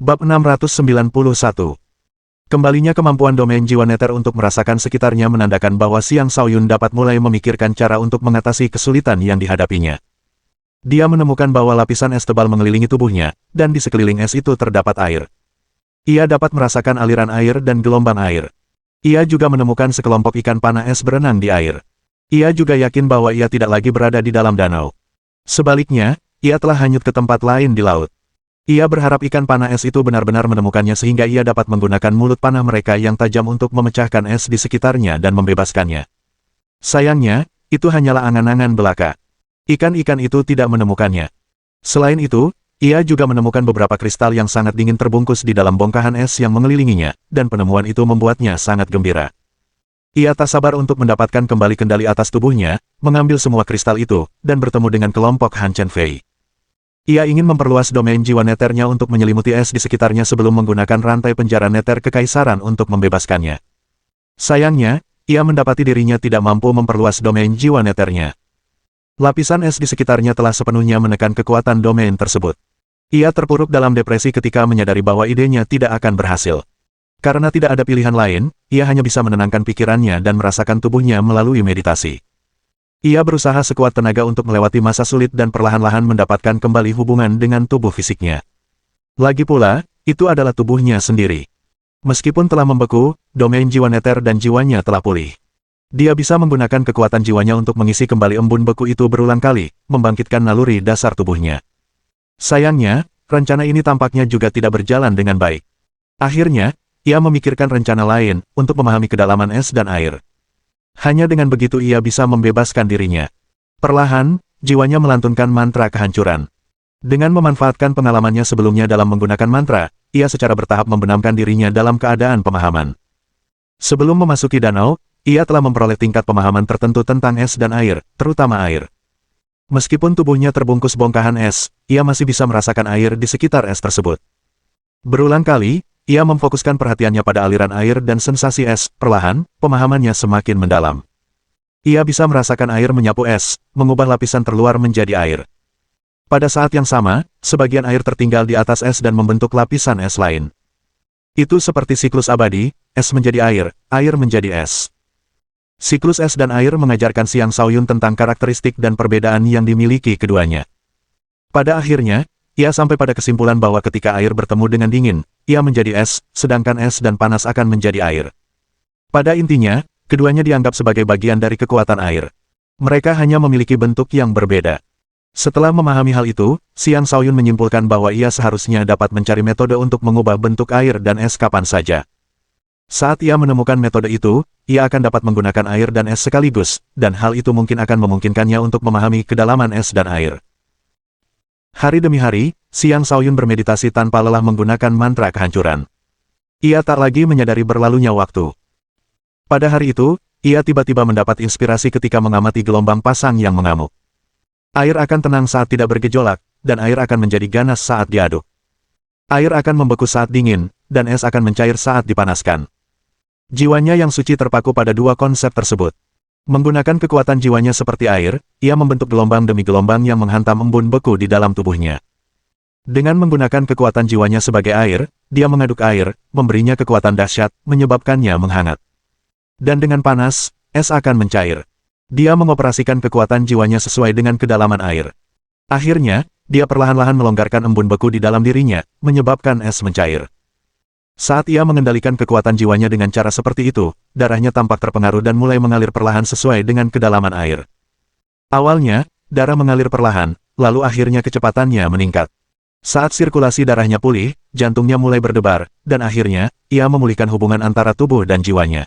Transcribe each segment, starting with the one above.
Bab 691. Kembalinya kemampuan domain jiwa neter untuk merasakan sekitarnya menandakan bahwa Xiang Shaoyun dapat mulai memikirkan cara untuk mengatasi kesulitan yang dihadapinya. Dia menemukan bahwa lapisan es tebal mengelilingi tubuhnya, dan di sekeliling es itu terdapat air. Ia dapat merasakan aliran air dan gelombang air. Ia juga menemukan sekelompok ikan panah es berenang di air. Ia juga yakin bahwa ia tidak lagi berada di dalam danau. Sebaliknya, ia telah hanyut ke tempat lain di laut. Ia berharap ikan panah es itu benar-benar menemukannya sehingga ia dapat menggunakan mulut panah mereka yang tajam untuk memecahkan es di sekitarnya dan membebaskannya. Sayangnya, itu hanyalah angan-angan belaka. Ikan-ikan itu tidak menemukannya. Selain itu, ia juga menemukan beberapa kristal yang sangat dingin terbungkus di dalam bongkahan es yang mengelilinginya, dan penemuan itu membuatnya sangat gembira. Ia tak sabar untuk mendapatkan kembali kendali atas tubuhnya, mengambil semua kristal itu, dan bertemu dengan kelompok Han Chen Fei. Ia ingin memperluas domain jiwa neternya untuk menyelimuti es di sekitarnya sebelum menggunakan rantai penjara neter kekaisaran untuk membebaskannya. Sayangnya, ia mendapati dirinya tidak mampu memperluas domain jiwa neternya. Lapisan es di sekitarnya telah sepenuhnya menekan kekuatan domain tersebut. Ia terpuruk dalam depresi ketika menyadari bahwa idenya tidak akan berhasil. Karena tidak ada pilihan lain, ia hanya bisa menenangkan pikirannya dan merasakan tubuhnya melalui meditasi. Ia berusaha sekuat tenaga untuk melewati masa sulit dan perlahan-lahan mendapatkan kembali hubungan dengan tubuh fisiknya. Lagi pula, itu adalah tubuhnya sendiri. Meskipun telah membeku, domain jiwa neter dan jiwanya telah pulih. Dia bisa menggunakan kekuatan jiwanya untuk mengisi kembali embun beku itu berulang kali, membangkitkan naluri dasar tubuhnya. Sayangnya, rencana ini tampaknya juga tidak berjalan dengan baik. Akhirnya, ia memikirkan rencana lain untuk memahami kedalaman es dan air. Hanya dengan begitu ia bisa membebaskan dirinya. Perlahan, jiwanya melantunkan mantra kehancuran. Dengan memanfaatkan pengalamannya sebelumnya dalam menggunakan mantra, ia secara bertahap membenamkan dirinya dalam keadaan pemahaman. Sebelum memasuki danau, ia telah memperoleh tingkat pemahaman tertentu tentang es dan air, terutama air. Meskipun tubuhnya terbungkus bongkahan es, ia masih bisa merasakan air di sekitar es tersebut. Berulang kali, ia memfokuskan perhatiannya pada aliran air dan sensasi es, perlahan, pemahamannya semakin mendalam. Ia bisa merasakan air menyapu es, mengubah lapisan terluar menjadi air. Pada saat yang sama, sebagian air tertinggal di atas es dan membentuk lapisan es lain. Itu seperti siklus abadi, es menjadi air menjadi es. Siklus es dan air mengajarkan Xiang Shaoyun tentang karakteristik dan perbedaan yang dimiliki keduanya. Pada akhirnya, ia sampai pada kesimpulan bahwa ketika air bertemu dengan dingin, ia menjadi es, sedangkan es dan panas akan menjadi air. Pada intinya, keduanya dianggap sebagai bagian dari kekuatan air. Mereka hanya memiliki bentuk yang berbeda. Setelah memahami hal itu, Xiang Shaoyun menyimpulkan bahwa ia seharusnya dapat mencari metode untuk mengubah bentuk air dan es kapan saja. Saat ia menemukan metode itu, ia akan dapat menggunakan air dan es sekaligus, dan hal itu mungkin akan memungkinkannya untuk memahami kedalaman es dan air. Hari demi hari, Xiang Shaoyun bermeditasi tanpa lelah menggunakan mantra kehancuran. Ia tak lagi menyadari berlalunya waktu. Pada hari itu, ia tiba-tiba mendapat inspirasi ketika mengamati gelombang pasang yang mengamuk. Air akan tenang saat tidak bergejolak, dan air akan menjadi ganas saat diaduk. Air akan membeku saat dingin, dan es akan mencair saat dipanaskan. Jiwanya yang suci terpaku pada dua konsep tersebut. Menggunakan kekuatan jiwanya seperti air, ia membentuk gelombang demi gelombang yang menghantam embun beku di dalam tubuhnya. Dengan menggunakan kekuatan jiwanya sebagai air, dia mengaduk air, memberinya kekuatan dahsyat, menyebabkannya menghangat. Dan dengan panas, es akan mencair. Dia mengoperasikan kekuatan jiwanya sesuai dengan kedalaman air. Akhirnya, dia perlahan-lahan melonggarkan embun beku di dalam dirinya, menyebabkan es mencair. Saat ia mengendalikan kekuatan jiwanya dengan cara seperti itu, darahnya tampak terpengaruh dan mulai mengalir perlahan sesuai dengan kedalaman air. Awalnya, darah mengalir perlahan, lalu akhirnya kecepatannya meningkat. Saat sirkulasi darahnya pulih, jantungnya mulai berdebar, dan akhirnya, ia memulihkan hubungan antara tubuh dan jiwanya.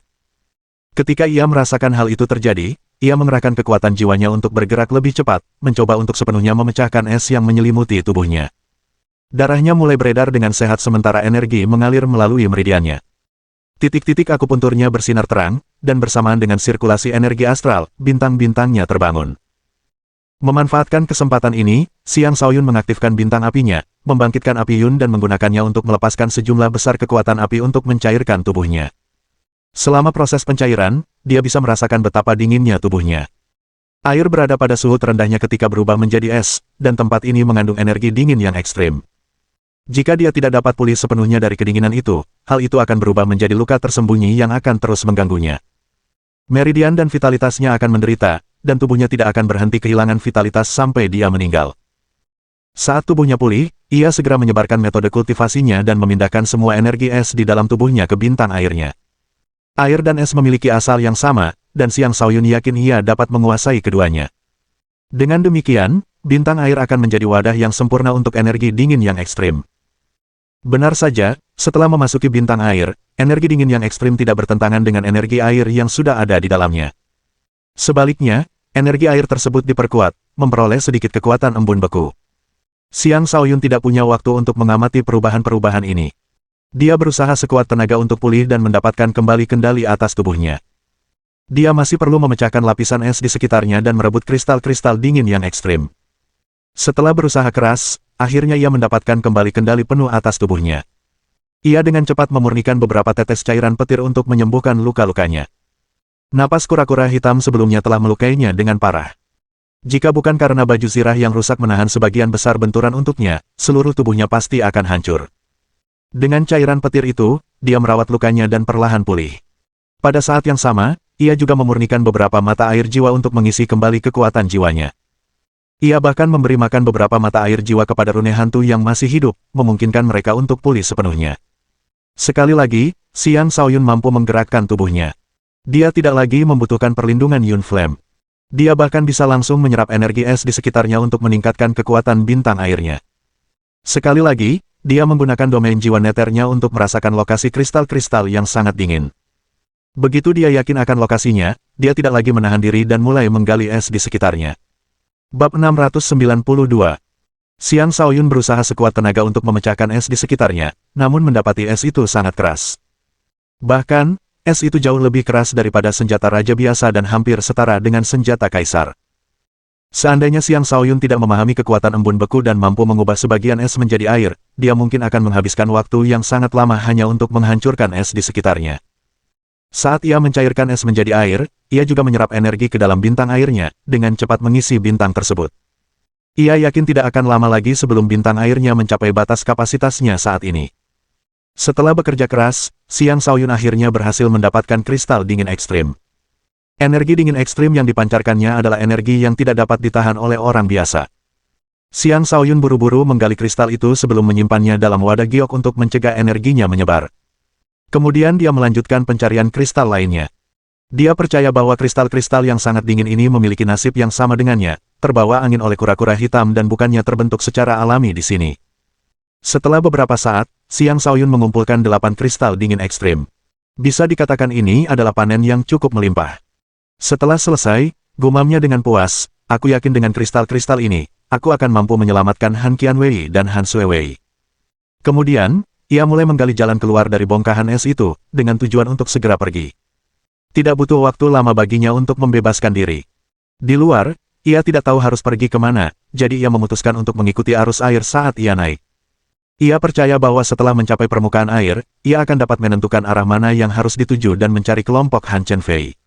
Ketika ia merasakan hal itu terjadi, ia mengerahkan kekuatan jiwanya untuk bergerak lebih cepat, mencoba untuk sepenuhnya memecahkan es yang menyelimuti tubuhnya. Darahnya mulai beredar dengan sehat sementara energi mengalir melalui meridiannya. Titik-titik akupunturnya bersinar terang, dan bersamaan dengan sirkulasi energi astral, bintang-bintangnya terbangun. Memanfaatkan kesempatan ini, Xiang Shaoyun mengaktifkan bintang apinya, membangkitkan api Yun dan menggunakannya untuk melepaskan sejumlah besar kekuatan api untuk mencairkan tubuhnya. Selama proses pencairan, dia bisa merasakan betapa dinginnya tubuhnya. Air berada pada suhu terendahnya ketika berubah menjadi es, dan tempat ini mengandung energi dingin yang ekstrim. Jika dia tidak dapat pulih sepenuhnya dari kedinginan itu, hal itu akan berubah menjadi luka tersembunyi yang akan terus mengganggunya. Meridian dan vitalitasnya akan menderita, dan tubuhnya tidak akan berhenti kehilangan vitalitas sampai dia meninggal. Saat tubuhnya pulih, ia segera menyebarkan metode kultivasinya dan memindahkan semua energi es di dalam tubuhnya ke bintang airnya. Air dan es memiliki asal yang sama, dan Xiang Shaoyun yakin ia dapat menguasai keduanya. Dengan demikian, bintang air akan menjadi wadah yang sempurna untuk energi dingin yang ekstrim. Benar saja, setelah memasuki bintang air, energi dingin yang ekstrim tidak bertentangan dengan energi air yang sudah ada di dalamnya. Sebaliknya, energi air tersebut diperkuat, memperoleh sedikit kekuatan embun beku. Xiang Shaoyun tidak punya waktu untuk mengamati perubahan-perubahan ini. Dia berusaha sekuat tenaga untuk pulih dan mendapatkan kembali kendali atas tubuhnya. Dia masih perlu memecahkan lapisan es di sekitarnya dan merebut kristal-kristal dingin yang ekstrim. Setelah berusaha keras, akhirnya ia mendapatkan kembali kendali penuh atas tubuhnya. Ia dengan cepat memurnikan beberapa tetes cairan petir untuk menyembuhkan luka-lukanya. Napas kura-kura hitam sebelumnya telah melukainya dengan parah. Jika bukan karena baju zirah yang rusak menahan sebagian besar benturan untuknya, seluruh tubuhnya pasti akan hancur. Dengan cairan petir itu, dia merawat lukanya dan perlahan pulih. Pada saat yang sama, ia juga memurnikan beberapa mata air jiwa untuk mengisi kembali kekuatan jiwanya. Ia bahkan memberi makan beberapa mata air jiwa kepada rune hantu yang masih hidup, memungkinkan mereka untuk pulih sepenuhnya. Sekali lagi, Xiang Shaoyun mampu menggerakkan tubuhnya. Dia tidak lagi membutuhkan perlindungan Yun Flame. Dia bahkan bisa langsung menyerap energi es di sekitarnya untuk meningkatkan kekuatan bintang airnya. Sekali lagi, dia menggunakan domain jiwa neternya untuk merasakan lokasi kristal-kristal yang sangat dingin. Begitu dia yakin akan lokasinya, dia tidak lagi menahan diri dan mulai menggali es di sekitarnya. Bab 692. Xiang Shaoyun berusaha sekuat tenaga untuk memecahkan es di sekitarnya, namun mendapati es itu sangat keras. Bahkan, es itu jauh lebih keras daripada senjata raja biasa dan hampir setara dengan senjata kaisar. Seandainya Xiang Shaoyun tidak memahami kekuatan embun beku dan mampu mengubah sebagian es menjadi air, dia mungkin akan menghabiskan waktu yang sangat lama hanya untuk menghancurkan es di sekitarnya. Saat ia mencairkan es menjadi air, ia juga menyerap energi ke dalam bintang airnya, dengan cepat mengisi bintang tersebut. Ia yakin tidak akan lama lagi sebelum bintang airnya mencapai batas kapasitasnya saat ini. Setelah bekerja keras, Xiang Shaoyun akhirnya berhasil mendapatkan kristal dingin ekstrim. Energi dingin ekstrim yang dipancarkannya adalah energi yang tidak dapat ditahan oleh orang biasa. Xiang Shaoyun buru-buru menggali kristal itu sebelum menyimpannya dalam wadah giok untuk mencegah energinya menyebar. Kemudian dia melanjutkan pencarian kristal lainnya. Dia percaya bahwa kristal-kristal yang sangat dingin ini memiliki nasib yang sama dengannya, terbawa angin oleh kura-kura hitam dan bukannya terbentuk secara alami di sini. Setelah beberapa saat, Xiang Shaoyun mengumpulkan 8 kristal dingin ekstrim. Bisa dikatakan ini adalah panen yang cukup melimpah. Setelah selesai, gumamnya dengan puas, aku yakin dengan kristal-kristal ini, aku akan mampu menyelamatkan Han Qianwei dan Han Suewei. Kemudian, ia mulai menggali jalan keluar dari bongkahan es itu, dengan tujuan untuk segera pergi. Tidak butuh waktu lama baginya untuk membebaskan diri. Di luar, ia tidak tahu harus pergi kemana, jadi ia memutuskan untuk mengikuti arus air saat ia naik. Ia percaya bahwa setelah mencapai permukaan air, ia akan dapat menentukan arah mana yang harus dituju dan mencari kelompok Han Chenfei.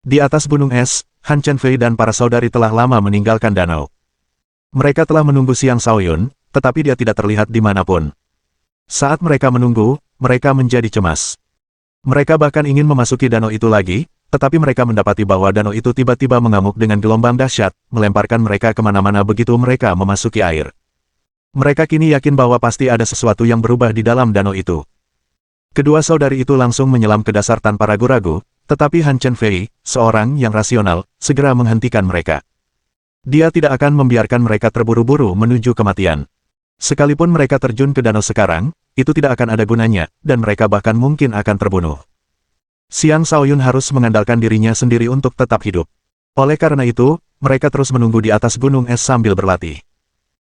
Di atas gunung es, Han Chenfei dan para saudari telah lama meninggalkan danau. Mereka telah menunggu Xiang Shaoyun, tetapi dia tidak terlihat dimanapun. Saat mereka menunggu, mereka menjadi cemas. Mereka bahkan ingin memasuki danau itu lagi, tetapi mereka mendapati bahwa danau itu tiba-tiba mengamuk dengan gelombang dahsyat, melemparkan mereka kemana-mana begitu mereka memasuki air. Mereka kini yakin bahwa pasti ada sesuatu yang berubah di dalam danau itu. Kedua saudari itu langsung menyelam ke dasar tanpa ragu-ragu, tetapi Han Chenfei, seorang yang rasional, segera menghentikan mereka. Dia tidak akan membiarkan mereka terburu-buru menuju kematian. Sekalipun mereka terjun ke danau sekarang, itu tidak akan ada gunanya, dan mereka bahkan mungkin akan terbunuh. Xiang Shaoyun harus mengandalkan dirinya sendiri untuk tetap hidup. Oleh karena itu, mereka terus menunggu di atas gunung es sambil berlatih.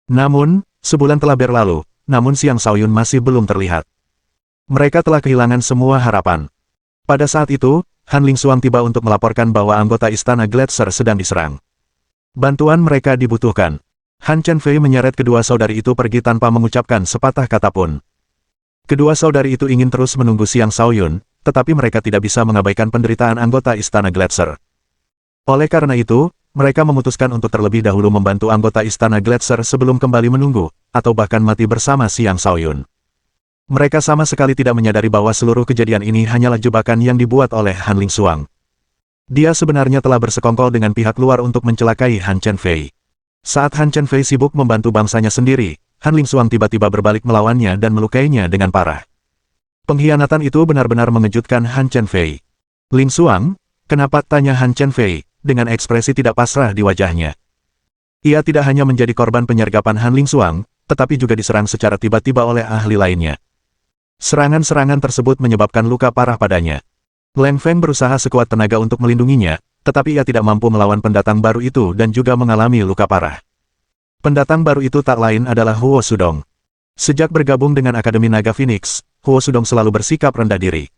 Namun, sebulan telah berlalu, namun Xiang Shaoyun masih belum terlihat. Mereka telah kehilangan semua harapan. Pada saat itu, Han Lingxuang tiba untuk melaporkan bahwa anggota Istana Gletser sedang diserang. Bantuan mereka dibutuhkan. Han Chenfei menyeret kedua saudari itu pergi tanpa mengucapkan sepatah kata pun. Kedua saudari itu ingin terus menunggu Xiang Shaoyun, tetapi mereka tidak bisa mengabaikan penderitaan anggota Istana Gletser. Oleh karena itu, mereka memutuskan untuk terlebih dahulu membantu anggota Istana Gletser sebelum kembali menunggu, atau bahkan mati bersama Xiang Shaoyun. Mereka sama sekali tidak menyadari bahwa seluruh kejadian ini hanyalah jebakan yang dibuat oleh Han Lingxuang. Dia sebenarnya telah bersekongkol dengan pihak luar untuk mencelakai Han Chenfei. Saat Han Chenfei sibuk membantu bangsanya sendiri, Han Lingxuang tiba-tiba berbalik melawannya dan melukainya dengan parah. Pengkhianatan itu benar-benar mengejutkan Han Chenfei. "Lingxuang, kenapa?" tanya Han Chenfei, dengan ekspresi tidak pasrah di wajahnya. Ia tidak hanya menjadi korban penyergapan Han Lingxuang, tetapi juga diserang secara tiba-tiba oleh ahli lainnya. Serangan-serangan tersebut menyebabkan luka parah padanya. Leng Feng berusaha sekuat tenaga untuk melindunginya, tetapi ia tidak mampu melawan pendatang baru itu dan juga mengalami luka parah. Pendatang baru itu tak lain adalah Huo Sudong. Sejak bergabung dengan Akademi Naga Phoenix, Huo Sudong selalu bersikap rendah diri.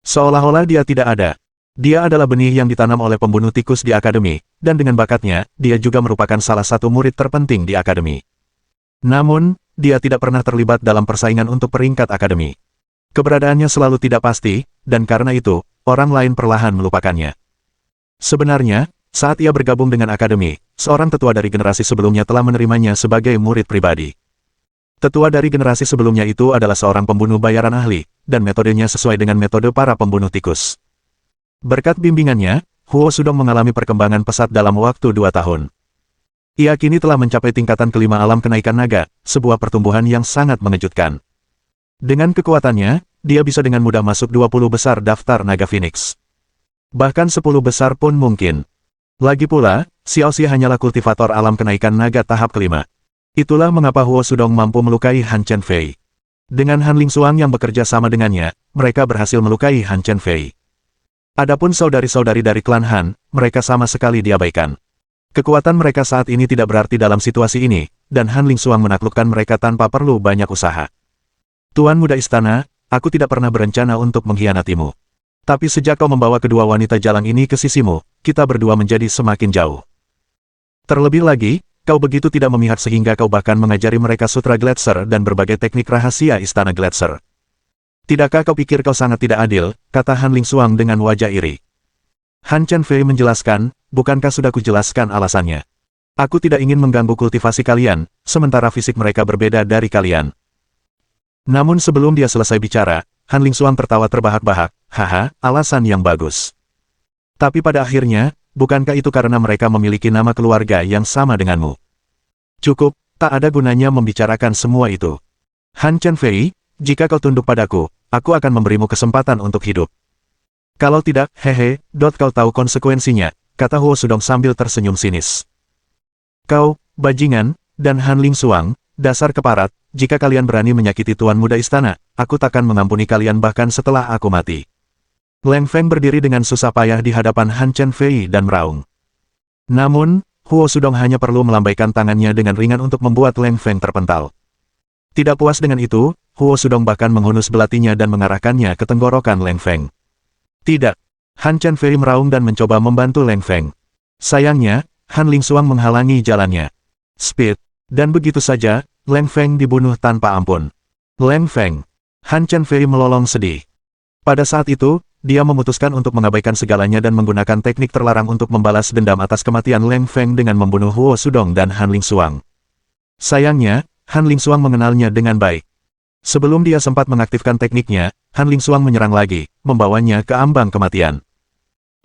Seolah-olah dia tidak ada. Dia adalah benih yang ditanam oleh pembunuh tikus di akademi, dan dengan bakatnya, dia juga merupakan salah satu murid terpenting di akademi. Namun, dia tidak pernah terlibat dalam persaingan untuk peringkat akademi. Keberadaannya selalu tidak pasti, dan karena itu, orang lain perlahan melupakannya. Sebenarnya, saat ia bergabung dengan akademi, seorang tetua dari generasi sebelumnya telah menerimanya sebagai murid pribadi. Tetua dari generasi sebelumnya itu adalah seorang pembunuh bayaran ahli, dan metodenya sesuai dengan metode para pembunuh tikus. Berkat bimbingannya, Huo Sudong mengalami perkembangan pesat dalam waktu 2 tahun. Ia kini telah mencapai tingkatan kelima alam kenaikan naga, sebuah pertumbuhan yang sangat mengejutkan. Dengan kekuatannya, dia bisa dengan mudah masuk 20 besar daftar naga Phoenix. Bahkan 10 besar pun mungkin. Lagi pula, Xiao Xi hanyalah kultivator alam kenaikan naga tahap kelima. Itulah mengapa Huo Sudong mampu melukai Han Chenfei. Dengan Han Lingxuang yang bekerja sama dengannya, mereka berhasil melukai Han Chenfei. Adapun saudari-saudari dari klan Han, mereka sama sekali diabaikan. Kekuatan mereka saat ini tidak berarti dalam situasi ini, dan Han Lingxuang menaklukkan mereka tanpa perlu banyak usaha. "Tuan Muda Istana, aku tidak pernah berencana untuk mengkhianatimu. Tapi sejak kau membawa kedua wanita jalang ini ke sisimu, kita berdua menjadi semakin jauh. Terlebih lagi, kau begitu tidak memihak sehingga kau bahkan mengajari mereka sutra Gletser dan berbagai teknik rahasia Istana Gletser. Tidakkah kau pikir kau sangat tidak adil?" kata Han Lingxuang dengan wajah iri. Han Chenfei menjelaskan, "Bukankah sudah kujelaskan alasannya? Aku tidak ingin mengganggu kultivasi kalian, sementara fisik mereka berbeda dari kalian." Namun sebelum dia selesai bicara, Han Lingxuang tertawa terbahak-bahak, "Haha, alasan yang bagus. Tapi pada akhirnya, bukankah itu karena mereka memiliki nama keluarga yang sama denganmu? Cukup, tak ada gunanya membicarakan semua itu. Han Chenfei, jika kau tunduk padaku, aku akan memberimu kesempatan untuk hidup. Kalau tidak, hehe, kau tahu konsekuensinya," kata Huo Sudong sambil tersenyum sinis. "Kau, bajingan, dan Han Lingxuang, dasar keparat, jika kalian berani menyakiti Tuan Muda Istana, aku takkan mengampuni kalian bahkan setelah aku mati." Leng Feng berdiri dengan susah payah di hadapan Han Chenfei dan meraung. Namun, Huo Sudong hanya perlu melambaikan tangannya dengan ringan untuk membuat Leng Feng terpental. Tidak puas dengan itu, Huo Sudong bahkan menghunus belatinya dan mengarahkannya ke tenggorokan Leng Feng. "Tidak." Han Chenfei meraung dan mencoba membantu Leng Feng. Sayangnya, Han Lingxuang menghalangi jalannya. Speed. Dan begitu saja, Leng Feng dibunuh tanpa ampun. "Leng Feng." Han Chenfei melolong sedih. Pada saat itu, dia memutuskan untuk mengabaikan segalanya dan menggunakan teknik terlarang untuk membalas dendam atas kematian Leng Feng dengan membunuh Huo Sudong dan Han Lingxuang. Sayangnya, Han Lingxuang mengenalnya dengan baik. Sebelum dia sempat mengaktifkan tekniknya, Han Lingxuang menyerang lagi, membawanya ke ambang kematian.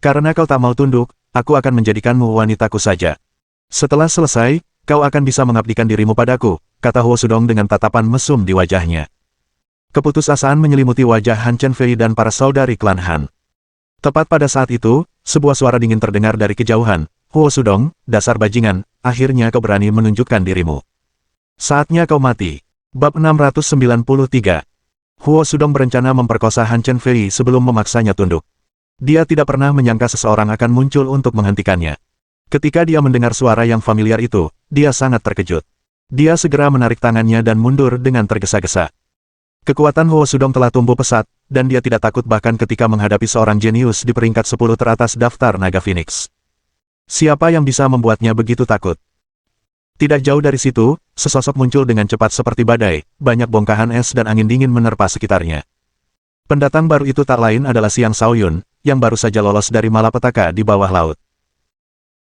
"Karena kau tak mau tunduk, aku akan menjadikanmu wanitaku saja. Setelah selesai, kau akan bisa mengabdikan dirimu padaku," kata Huo Sudong dengan tatapan mesum di wajahnya. Keputusasaan menyelimuti wajah Han Chenfei dan para saudari klan Han. Tepat pada saat itu, sebuah suara dingin terdengar dari kejauhan. "Huo Sudong, dasar bajingan, akhirnya kau berani menunjukkan dirimu. Saatnya kau mati." Bab 693. Huo Sudong berencana memperkosa Han Chenfei sebelum memaksanya tunduk. Dia tidak pernah menyangka seseorang akan muncul untuk menghentikannya. Ketika dia mendengar suara yang familiar itu, dia sangat terkejut. Dia segera menarik tangannya dan mundur dengan tergesa-gesa. Kekuatan Huo Sudong telah tumbuh pesat, dan dia tidak takut bahkan ketika menghadapi seorang jenius di peringkat 10 teratas daftar naga Phoenix. Siapa yang bisa membuatnya begitu takut? Tidak jauh dari situ, sesosok muncul dengan cepat seperti badai, banyak bongkahan es dan angin dingin menerpa sekitarnya. Pendatang baru itu tak lain adalah Xiang Shaoyun, yang baru saja lolos dari malapetaka di bawah laut.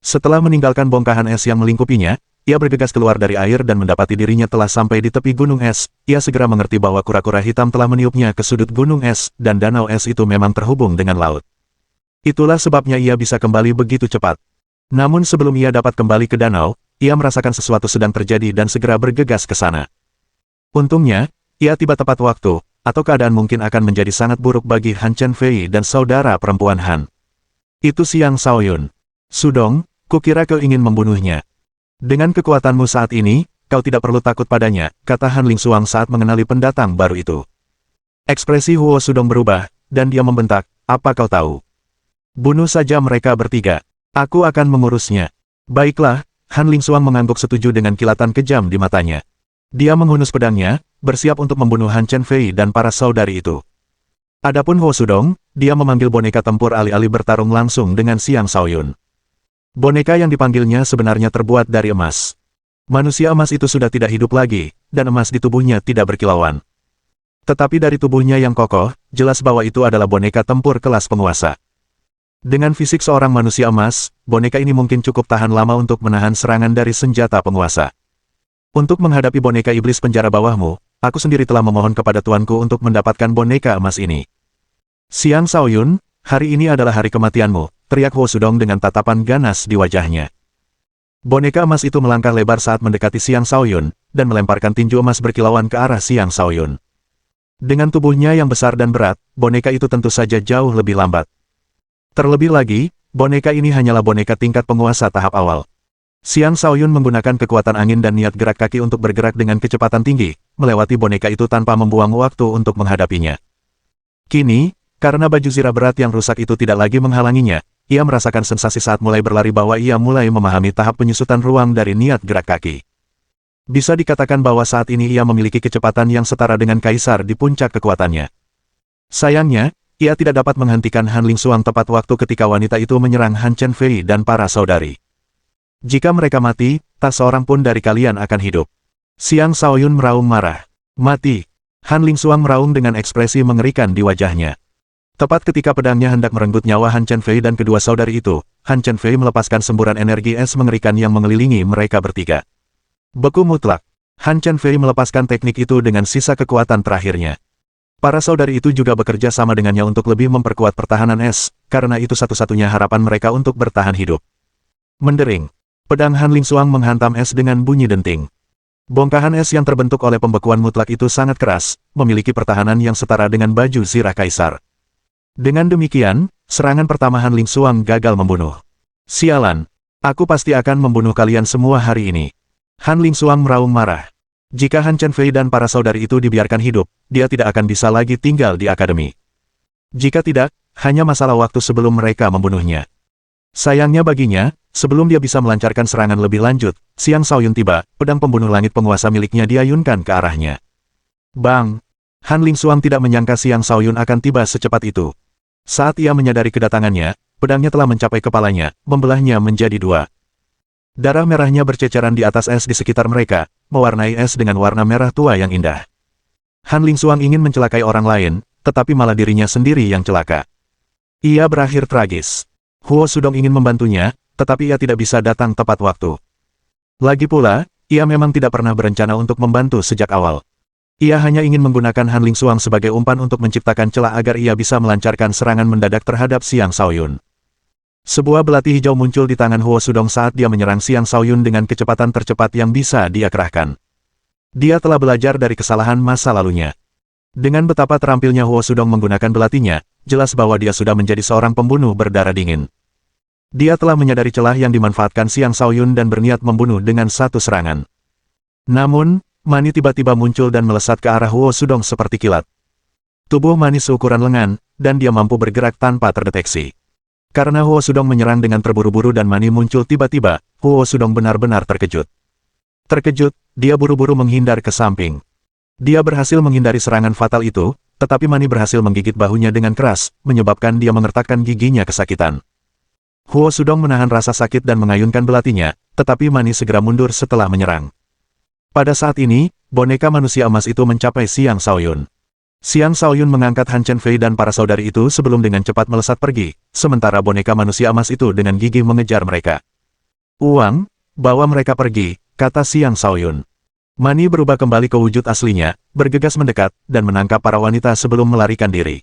Setelah meninggalkan bongkahan es yang melingkupinya, ia bergegas keluar dari air dan mendapati dirinya telah sampai di tepi gunung es. Ia segera mengerti bahwa kura-kura hitam telah meniupnya ke sudut gunung es, dan danau es itu memang terhubung dengan laut. Itulah sebabnya ia bisa kembali begitu cepat. Namun sebelum ia dapat kembali ke danau, ia merasakan sesuatu sedang terjadi dan segera bergegas ke sana. Untungnya, ia tiba tepat waktu, atau keadaan mungkin akan menjadi sangat buruk bagi Han Chen Fei dan saudara perempuan Han. Itu Xiang Shaoyun. Sudong, kukira kau ingin membunuhnya. Dengan kekuatanmu saat ini, kau tidak perlu takut padanya, kata Han Lingsuang saat mengenali pendatang baru itu. Ekspresi Huo Sudong berubah, dan dia membentak, apa kau tahu? Bunuh saja mereka bertiga. Aku akan mengurusnya. Baiklah, Han Lingsuang mengangguk setuju dengan kilatan kejam di matanya. Dia menghunus pedangnya, bersiap untuk membunuh Han Chen Fei dan para saudari itu. Adapun Huo Sudong, dia memanggil boneka tempur alih-alih bertarung langsung dengan Xiang Shaoyun. Boneka yang dipanggilnya sebenarnya terbuat dari emas. Manusia emas itu sudah tidak hidup lagi, dan emas di tubuhnya tidak berkilauan. Tetapi dari tubuhnya yang kokoh, jelas bahwa itu adalah boneka tempur kelas penguasa. Dengan fisik seorang manusia emas, boneka ini mungkin cukup tahan lama untuk menahan serangan dari senjata penguasa. Untuk menghadapi boneka iblis penjara bawahmu, aku sendiri telah memohon kepada tuanku untuk mendapatkan boneka emas ini. Xiang Shaoyun, hari ini adalah hari kematianmu, teriak Huo Sudong dengan tatapan ganas di wajahnya. Boneka emas itu melangkah lebar saat mendekati Xiang Shaoyun, dan melemparkan tinju emas berkilauan ke arah Xiang Shaoyun. Dengan tubuhnya yang besar dan berat, boneka itu tentu saja jauh lebih lambat. Terlebih lagi, boneka ini hanyalah boneka tingkat penguasa tahap awal. Xiang Shaoyun menggunakan kekuatan angin dan niat gerak kaki untuk bergerak dengan kecepatan tinggi, melewati boneka itu tanpa membuang waktu untuk menghadapinya. Kini, karena baju zirah berat yang rusak itu tidak lagi menghalanginya, ia merasakan sensasi saat mulai berlari bahwa ia mulai memahami tahap penyusutan ruang dari niat gerak kaki. Bisa dikatakan bahwa saat ini ia memiliki kecepatan yang setara dengan kaisar di puncak kekuatannya. Sayangnya, ia tidak dapat menghentikan Han Lingsuang tepat waktu ketika wanita itu menyerang Han Chen Fei dan para saudari. Jika mereka mati, tak seorang pun dari kalian akan hidup. Xiang Shaoyun meraung marah. Mati. Han Lingsuang meraung dengan ekspresi mengerikan di wajahnya. Tepat ketika pedangnya hendak merenggut nyawa Han Chen Fei dan kedua saudari itu, Han Chen Fei melepaskan semburan energi es mengerikan yang mengelilingi mereka bertiga. Beku mutlak. Han Chen Fei melepaskan teknik itu dengan sisa kekuatan terakhirnya. Para saudari itu juga bekerja sama dengannya untuk lebih memperkuat pertahanan es, karena itu satu-satunya harapan mereka untuk bertahan hidup. Mendering. Pedang Han Lingsuang menghantam es dengan bunyi denting. Bongkahan es yang terbentuk oleh pembekuan mutlak itu sangat keras, memiliki pertahanan yang setara dengan baju zirah kaisar. Dengan demikian, serangan pertama Han Lingsuang gagal membunuh. Sialan, aku pasti akan membunuh kalian semua hari ini. Han Lingsuang meraung marah. Jika Han Chen Fei dan para saudari itu dibiarkan hidup, dia tidak akan bisa lagi tinggal di akademi. Jika tidak, hanya masalah waktu sebelum mereka membunuhnya. Sayangnya baginya, sebelum dia bisa melancarkan serangan lebih lanjut, Xiang Shaoyun tiba, pedang pembunuh langit penguasa miliknya diayunkan ke arahnya. Bang! Han Lingsuang tidak menyangka Xiang Shaoyun akan tiba secepat itu. Saat ia menyadari kedatangannya, pedangnya telah mencapai kepalanya, membelahnya menjadi dua. Darah merahnya berceceran di atas es di sekitar mereka, mewarnai es dengan warna merah tua yang indah. Han Lingsuang ingin mencelakai orang lain, tetapi malah dirinya sendiri yang celaka. Ia berakhir tragis. Huo Sudong ingin membantunya, tetapi ia tidak bisa datang tepat waktu. Lagi pula, ia memang tidak pernah berencana untuk membantu sejak awal. Ia hanya ingin menggunakan Han Lingsuang sebagai umpan untuk menciptakan celah agar ia bisa melancarkan serangan mendadak terhadap Xiang Shaoyun. Sebuah belati hijau muncul di tangan Huo Sudong saat dia menyerang Xiang Shaoyun dengan kecepatan tercepat yang bisa dia kerahkan. Dia telah belajar dari kesalahan masa lalunya. Dengan betapa terampilnya Huo Sudong menggunakan belatinya, jelas bahwa dia sudah menjadi seorang pembunuh berdarah dingin. Dia telah menyadari celah yang dimanfaatkan Xiang Shaoyun dan berniat membunuh dengan satu serangan. Namun, Mani tiba-tiba muncul dan melesat ke arah Huo Sudong seperti kilat. Tubuh Mani seukuran lengan, dan dia mampu bergerak tanpa terdeteksi. Karena Huo Sudong menyerang dengan terburu-buru dan Mani muncul tiba-tiba, Huo Sudong benar-benar terkejut. Terkejut, dia buru-buru menghindar ke samping. Dia berhasil menghindari serangan fatal itu, tetapi Mani berhasil menggigit bahunya dengan keras, menyebabkan dia mengertakkan giginya kesakitan. Huo Sudong menahan rasa sakit dan mengayunkan belatinya, tetapi Mani segera mundur setelah menyerang. Pada saat ini, boneka manusia emas itu mencapai Xiang Shaoyun. Xiang Shaoyun mengangkat Han Chen Fei dan para saudari itu sebelum dengan cepat melesat pergi, sementara boneka manusia emas itu dengan gigih mengejar mereka. Uang, bawa mereka pergi, kata Xiang Shaoyun. Mani berubah kembali ke wujud aslinya, bergegas mendekat, dan menangkap para wanita sebelum melarikan diri.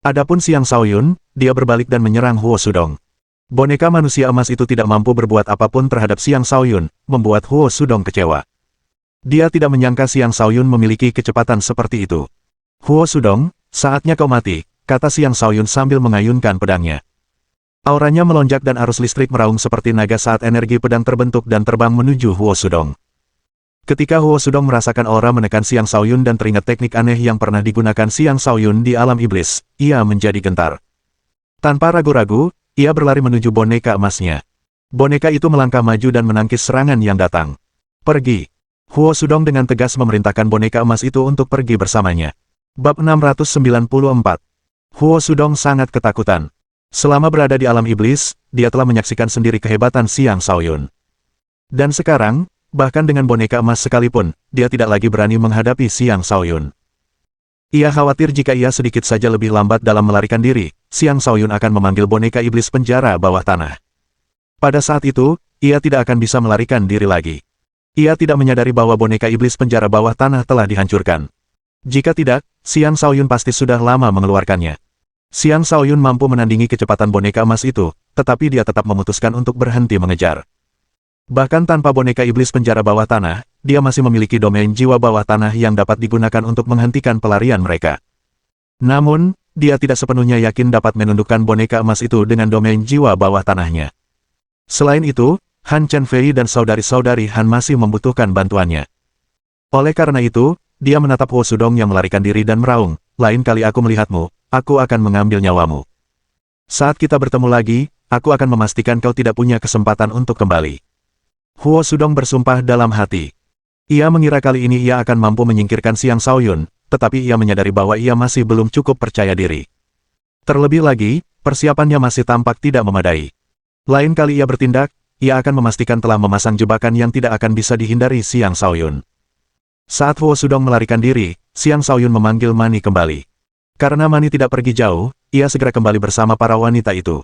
Adapun Xiang Shaoyun, dia berbalik dan menyerang Huo Sudong. Boneka manusia emas itu tidak mampu berbuat apapun terhadap Xiang Shaoyun, membuat Huo Sudong kecewa. Dia tidak menyangka Xiang Shaoyun memiliki kecepatan seperti itu. Huo Sudong, saatnya kau mati, kata Xiang Shaoyun sambil mengayunkan pedangnya. Auranya melonjak dan arus listrik meraung seperti naga saat energi pedang terbentuk dan terbang menuju Huo Sudong. Ketika Huo Sudong merasakan aura menekan Xiang Shaoyun dan teringat teknik aneh yang pernah digunakan Xiang Shaoyun di alam iblis, ia menjadi gentar. Tanpa ragu-ragu, ia berlari menuju boneka emasnya. Boneka itu melangkah maju dan menangkis serangan yang datang. Pergi. Huo Sudong dengan tegas memerintahkan boneka emas itu untuk pergi bersamanya. Bab 694. Huo Sudong sangat ketakutan. Selama berada di alam iblis, dia telah menyaksikan sendiri kehebatan Xiang Shaoyun. Dan sekarang, bahkan dengan boneka emas sekalipun, dia tidak lagi berani menghadapi Xiang Shaoyun. Ia khawatir jika ia sedikit saja lebih lambat dalam melarikan diri, Xiang Shaoyun akan memanggil boneka iblis penjara bawah tanah. Pada saat itu, ia tidak akan bisa melarikan diri lagi. Ia tidak menyadari bahwa boneka iblis penjara bawah tanah telah dihancurkan. Jika tidak, Xiang Shaoyun pasti sudah lama mengeluarkannya. Xiang Shaoyun mampu menandingi kecepatan boneka emas itu, tetapi dia tetap memutuskan untuk berhenti mengejar. Bahkan tanpa boneka iblis penjara bawah tanah, dia masih memiliki domain jiwa bawah tanah yang dapat digunakan untuk menghentikan pelarian mereka. Namun, dia tidak sepenuhnya yakin dapat menundukkan boneka emas itu dengan domain jiwa bawah tanahnya. Selain itu, Han Chenfei dan saudari-saudari Han masih membutuhkan bantuannya. Oleh karena itu, dia menatap Huo Sudong yang melarikan diri dan meraung, "Lain kali aku melihatmu, aku akan mengambil nyawamu. Saat kita bertemu lagi, aku akan memastikan kau tidak punya kesempatan untuk kembali." Huo Sudong bersumpah dalam hati. Ia mengira kali ini ia akan mampu menyingkirkan Xiang Shaoyun, tetapi ia menyadari bahwa ia masih belum cukup percaya diri. Terlebih lagi, persiapannya masih tampak tidak memadai. Lain kali ia bertindak, ia akan memastikan telah memasang jebakan yang tidak akan bisa dihindari Xiang Shaoyun. Saat Huo Sudong melarikan diri, Xiang Shaoyun memanggil Mani kembali. Karena Mani tidak pergi jauh, ia segera kembali bersama para wanita itu.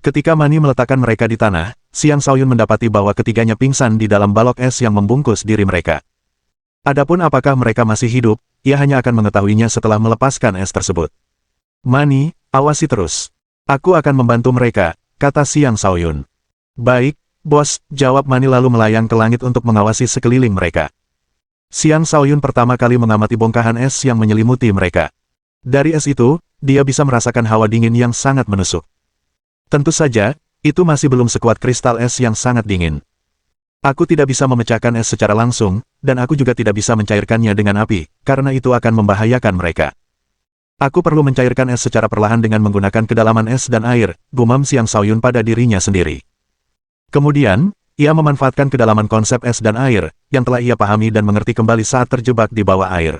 Ketika Mani meletakkan mereka di tanah, Xiang Shaoyun mendapati bahwa ketiganya pingsan di dalam balok es yang membungkus diri mereka. Adapun apakah mereka masih hidup, ia hanya akan mengetahuinya setelah melepaskan es tersebut. "Mani, awasi terus. Aku akan membantu mereka," kata Xiang Shaoyun. "Baik, bos," jawab Mani lalu melayang ke langit untuk mengawasi sekeliling mereka. Xiang Shaoyun pertama kali mengamati bongkahan es yang menyelimuti mereka. Dari es itu, dia bisa merasakan hawa dingin yang sangat menusuk. Tentu saja, itu masih belum sekuat kristal es yang sangat dingin. Aku tidak bisa memecahkan es secara langsung, dan aku juga tidak bisa mencairkannya dengan api, karena itu akan membahayakan mereka. Aku perlu mencairkan es secara perlahan dengan menggunakan kedalaman es dan air, gumam Xiang Shaoyun pada dirinya sendiri. Kemudian, ia memanfaatkan kedalaman konsep es dan air, yang telah ia pahami dan mengerti kembali saat terjebak di bawah air.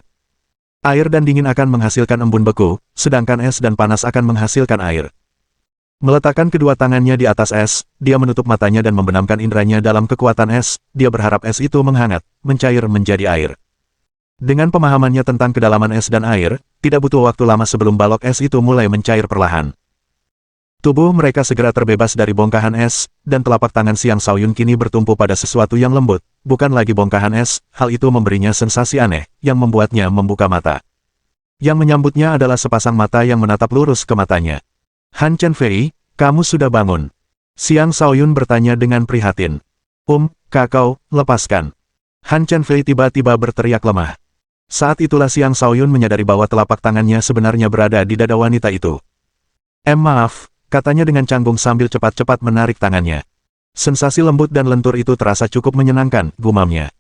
Air dan dingin akan menghasilkan embun beku, sedangkan es dan panas akan menghasilkan air. Meletakkan kedua tangannya di atas es, dia menutup matanya dan membenamkan inderanya dalam kekuatan es, dia berharap es itu menghangat, mencair menjadi air. Dengan pemahamannya tentang kedalaman es dan air, tidak butuh waktu lama sebelum balok es itu mulai mencair perlahan. Tubuh mereka segera terbebas dari bongkahan es, dan telapak tangan Xiang Shaoyun kini bertumpu pada sesuatu yang lembut, bukan lagi bongkahan es, hal itu memberinya sensasi aneh, yang membuatnya membuka mata. Yang menyambutnya adalah sepasang mata yang menatap lurus ke matanya. "Han Chenfei, kamu sudah bangun?" Xiang Shaoyun bertanya dengan prihatin. Kakau, lepaskan." Han Chenfei tiba-tiba berteriak lemah. Saat itulah Xiang Shaoyun menyadari bahwa telapak tangannya sebenarnya berada di dada wanita itu. Maaf," katanya dengan canggung sambil cepat-cepat menarik tangannya. Sensasi lembut dan lentur itu terasa cukup menyenangkan, gumamnya.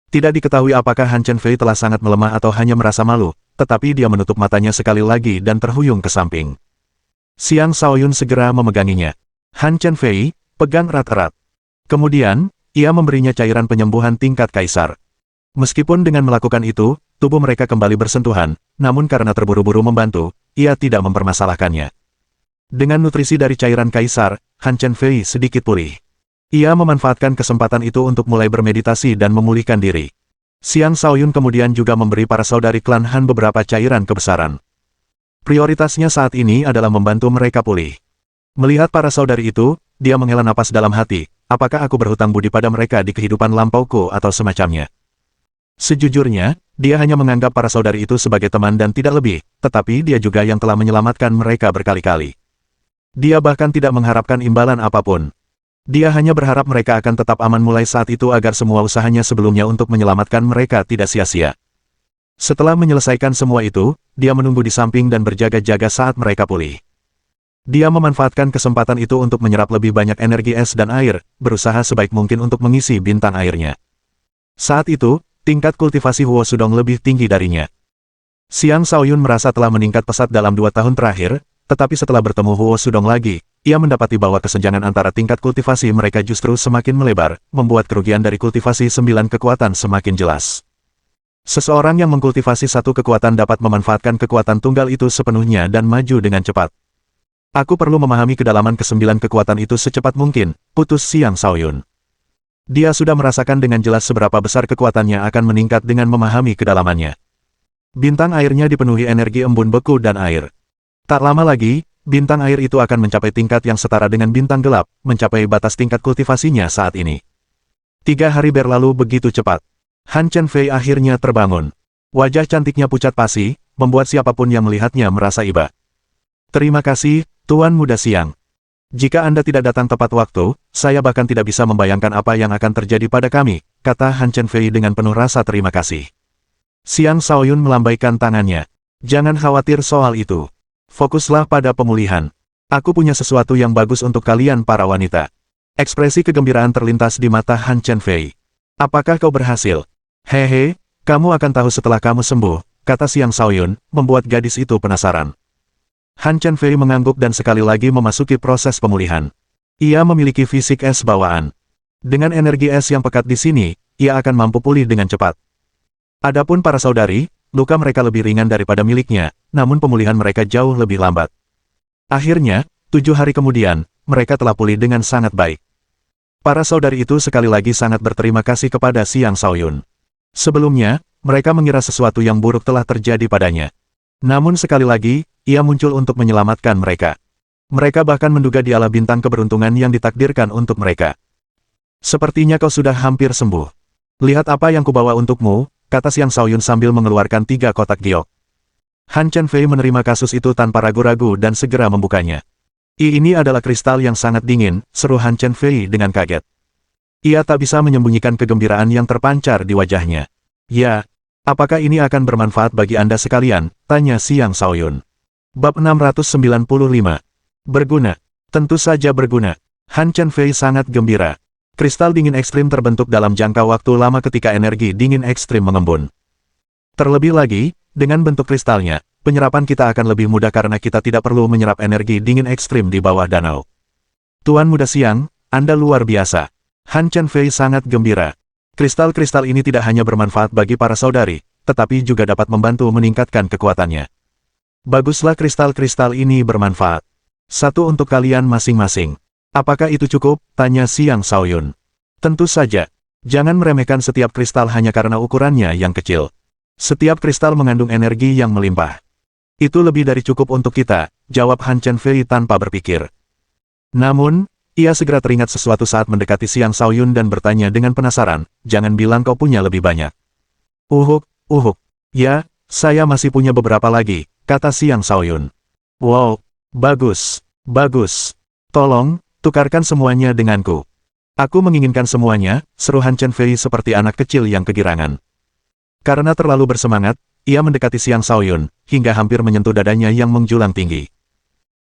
Tidak diketahui apakah Han Chenfei telah sangat melemah atau hanya merasa malu, tetapi dia menutup matanya sekali lagi dan terhuyung ke samping. Xiang Shaoyun segera memeganginya. "Han Chenfei, pegang erat-erat." Kemudian, ia memberinya cairan penyembuhan tingkat kaisar. Meskipun dengan melakukan itu, tubuh mereka kembali bersentuhan, namun karena terburu-buru membantu, ia tidak mempermasalahkannya. Dengan nutrisi dari cairan kaisar, Han Chenfei sedikit pulih. Ia memanfaatkan kesempatan itu untuk mulai bermeditasi dan memulihkan diri. Xiang Shaoyun kemudian juga memberi para saudari klan Han beberapa cairan kebesaran. Prioritasnya saat ini adalah membantu mereka pulih. Melihat para saudari itu, dia menghela napas dalam hati, apakah aku berhutang budi pada mereka di kehidupan lampauku atau semacamnya. Sejujurnya, dia hanya menganggap para saudari itu sebagai teman dan tidak lebih, tetapi dia juga yang telah menyelamatkan mereka berkali-kali. Dia bahkan tidak mengharapkan imbalan apapun. Dia hanya berharap mereka akan tetap aman mulai saat itu agar semua usahanya sebelumnya untuk menyelamatkan mereka tidak sia-sia. Setelah menyelesaikan semua itu, dia menunggu di samping dan berjaga-jaga saat mereka pulih. Dia memanfaatkan kesempatan itu untuk menyerap lebih banyak energi es dan air, berusaha sebaik mungkin untuk mengisi bintang airnya. Saat itu, tingkat kultivasi Huo Sudong lebih tinggi darinya. Xiang Shaoyun merasa telah meningkat pesat dalam 2 tahun terakhir, tetapi setelah bertemu Huo Sudong lagi, ia mendapati bahwa kesenjangan antara tingkat kultivasi mereka justru semakin melebar, membuat kerugian dari kultivasi 9 kekuatan semakin jelas. Seseorang yang mengkultivasi 1 kekuatan dapat memanfaatkan kekuatan tunggal itu sepenuhnya dan maju dengan cepat. Aku perlu memahami kedalaman ke-9 kekuatan itu secepat mungkin, putus Xiang Shaoyun. Dia sudah merasakan dengan jelas seberapa besar kekuatannya akan meningkat dengan memahami kedalamannya. Bintang airnya dipenuhi energi embun beku dan air. Tak lama lagi, bintang air itu akan mencapai tingkat yang setara dengan bintang gelap, mencapai batas tingkat kultivasinya saat ini. 3 hari berlalu begitu cepat. Han Chen Fei akhirnya terbangun. Wajah cantiknya pucat pasi, membuat siapapun yang melihatnya merasa iba. Terima kasih, Tuan Muda Xiang. Jika Anda tidak datang tepat waktu, saya bahkan tidak bisa membayangkan apa yang akan terjadi pada kami, kata Han Chen Fei dengan penuh rasa terima kasih. Xiang Shaoyun melambaikan tangannya. Jangan khawatir soal itu. Fokuslah pada pemulihan. Aku punya sesuatu yang bagus untuk kalian para wanita. Ekspresi kegembiraan terlintas di mata Han Chen Fei. Apakah kau berhasil? Hehe, kamu akan tahu setelah kamu sembuh, kata Xiang Shaoyun, membuat gadis itu penasaran. Han Chen Fei mengangguk dan sekali lagi memasuki proses pemulihan. Ia memiliki fisik es bawaan. Dengan energi es yang pekat di sini, ia akan mampu pulih dengan cepat. Adapun para saudari, luka mereka lebih ringan daripada miliknya, namun pemulihan mereka jauh lebih lambat. Akhirnya, 7 hari kemudian, mereka telah pulih dengan sangat baik. Para saudari itu sekali lagi sangat berterima kasih kepada Xiang Shaoyun. Sebelumnya, mereka mengira sesuatu yang buruk telah terjadi padanya. Namun sekali lagi, ia muncul untuk menyelamatkan mereka. Mereka bahkan menduga dialah bintang keberuntungan yang ditakdirkan untuk mereka. Sepertinya kau sudah hampir sembuh. Lihat apa yang kubawa untukmu, kata Xiang Shaoyun sambil mengeluarkan 3 kotak giok. Han Chen Fei menerima kasus itu tanpa ragu-ragu dan segera membukanya. Ini adalah kristal yang sangat dingin, seru Han Chen Fei dengan kaget. Ia tak bisa menyembunyikan kegembiraan yang terpancar di wajahnya. Ya, apakah ini akan bermanfaat bagi Anda sekalian, tanya Xiang Shaoyun. Bab 695. Berguna. Tentu saja berguna. Han Chen Fei sangat gembira. Kristal dingin ekstrim terbentuk dalam jangka waktu lama ketika energi dingin ekstrim mengembun. Terlebih lagi, dengan bentuk kristalnya, penyerapan kita akan lebih mudah karena kita tidak perlu menyerap energi dingin ekstrim di bawah danau. Tuan Muda Xiang, Anda luar biasa. Han Chen Fei sangat gembira. Kristal-kristal ini tidak hanya bermanfaat bagi para saudari, tetapi juga dapat membantu meningkatkan kekuatannya. Baguslah kristal-kristal ini bermanfaat. 1 untuk kalian masing-masing. Apakah itu cukup? Tanya Xiang Shaoyun. Tentu saja. Jangan meremehkan setiap kristal hanya karena ukurannya yang kecil. Setiap kristal mengandung energi yang melimpah. Itu lebih dari cukup untuk kita, jawab Han Chen Fei tanpa berpikir. Namun, ia segera teringat sesuatu saat mendekati Xiang Shaoyun dan bertanya dengan penasaran, jangan bilang kau punya lebih banyak. Uhuk. Ya, saya masih punya beberapa lagi, kata Xiang Shaoyun. Wow, bagus. Tolong, tukarkan semuanya denganku. Aku menginginkan semuanya, seru Han Chen Fei seperti anak kecil yang kegirangan. Karena terlalu bersemangat, ia mendekati Xiang Shaoyun, hingga hampir menyentuh dadanya yang menjulang tinggi.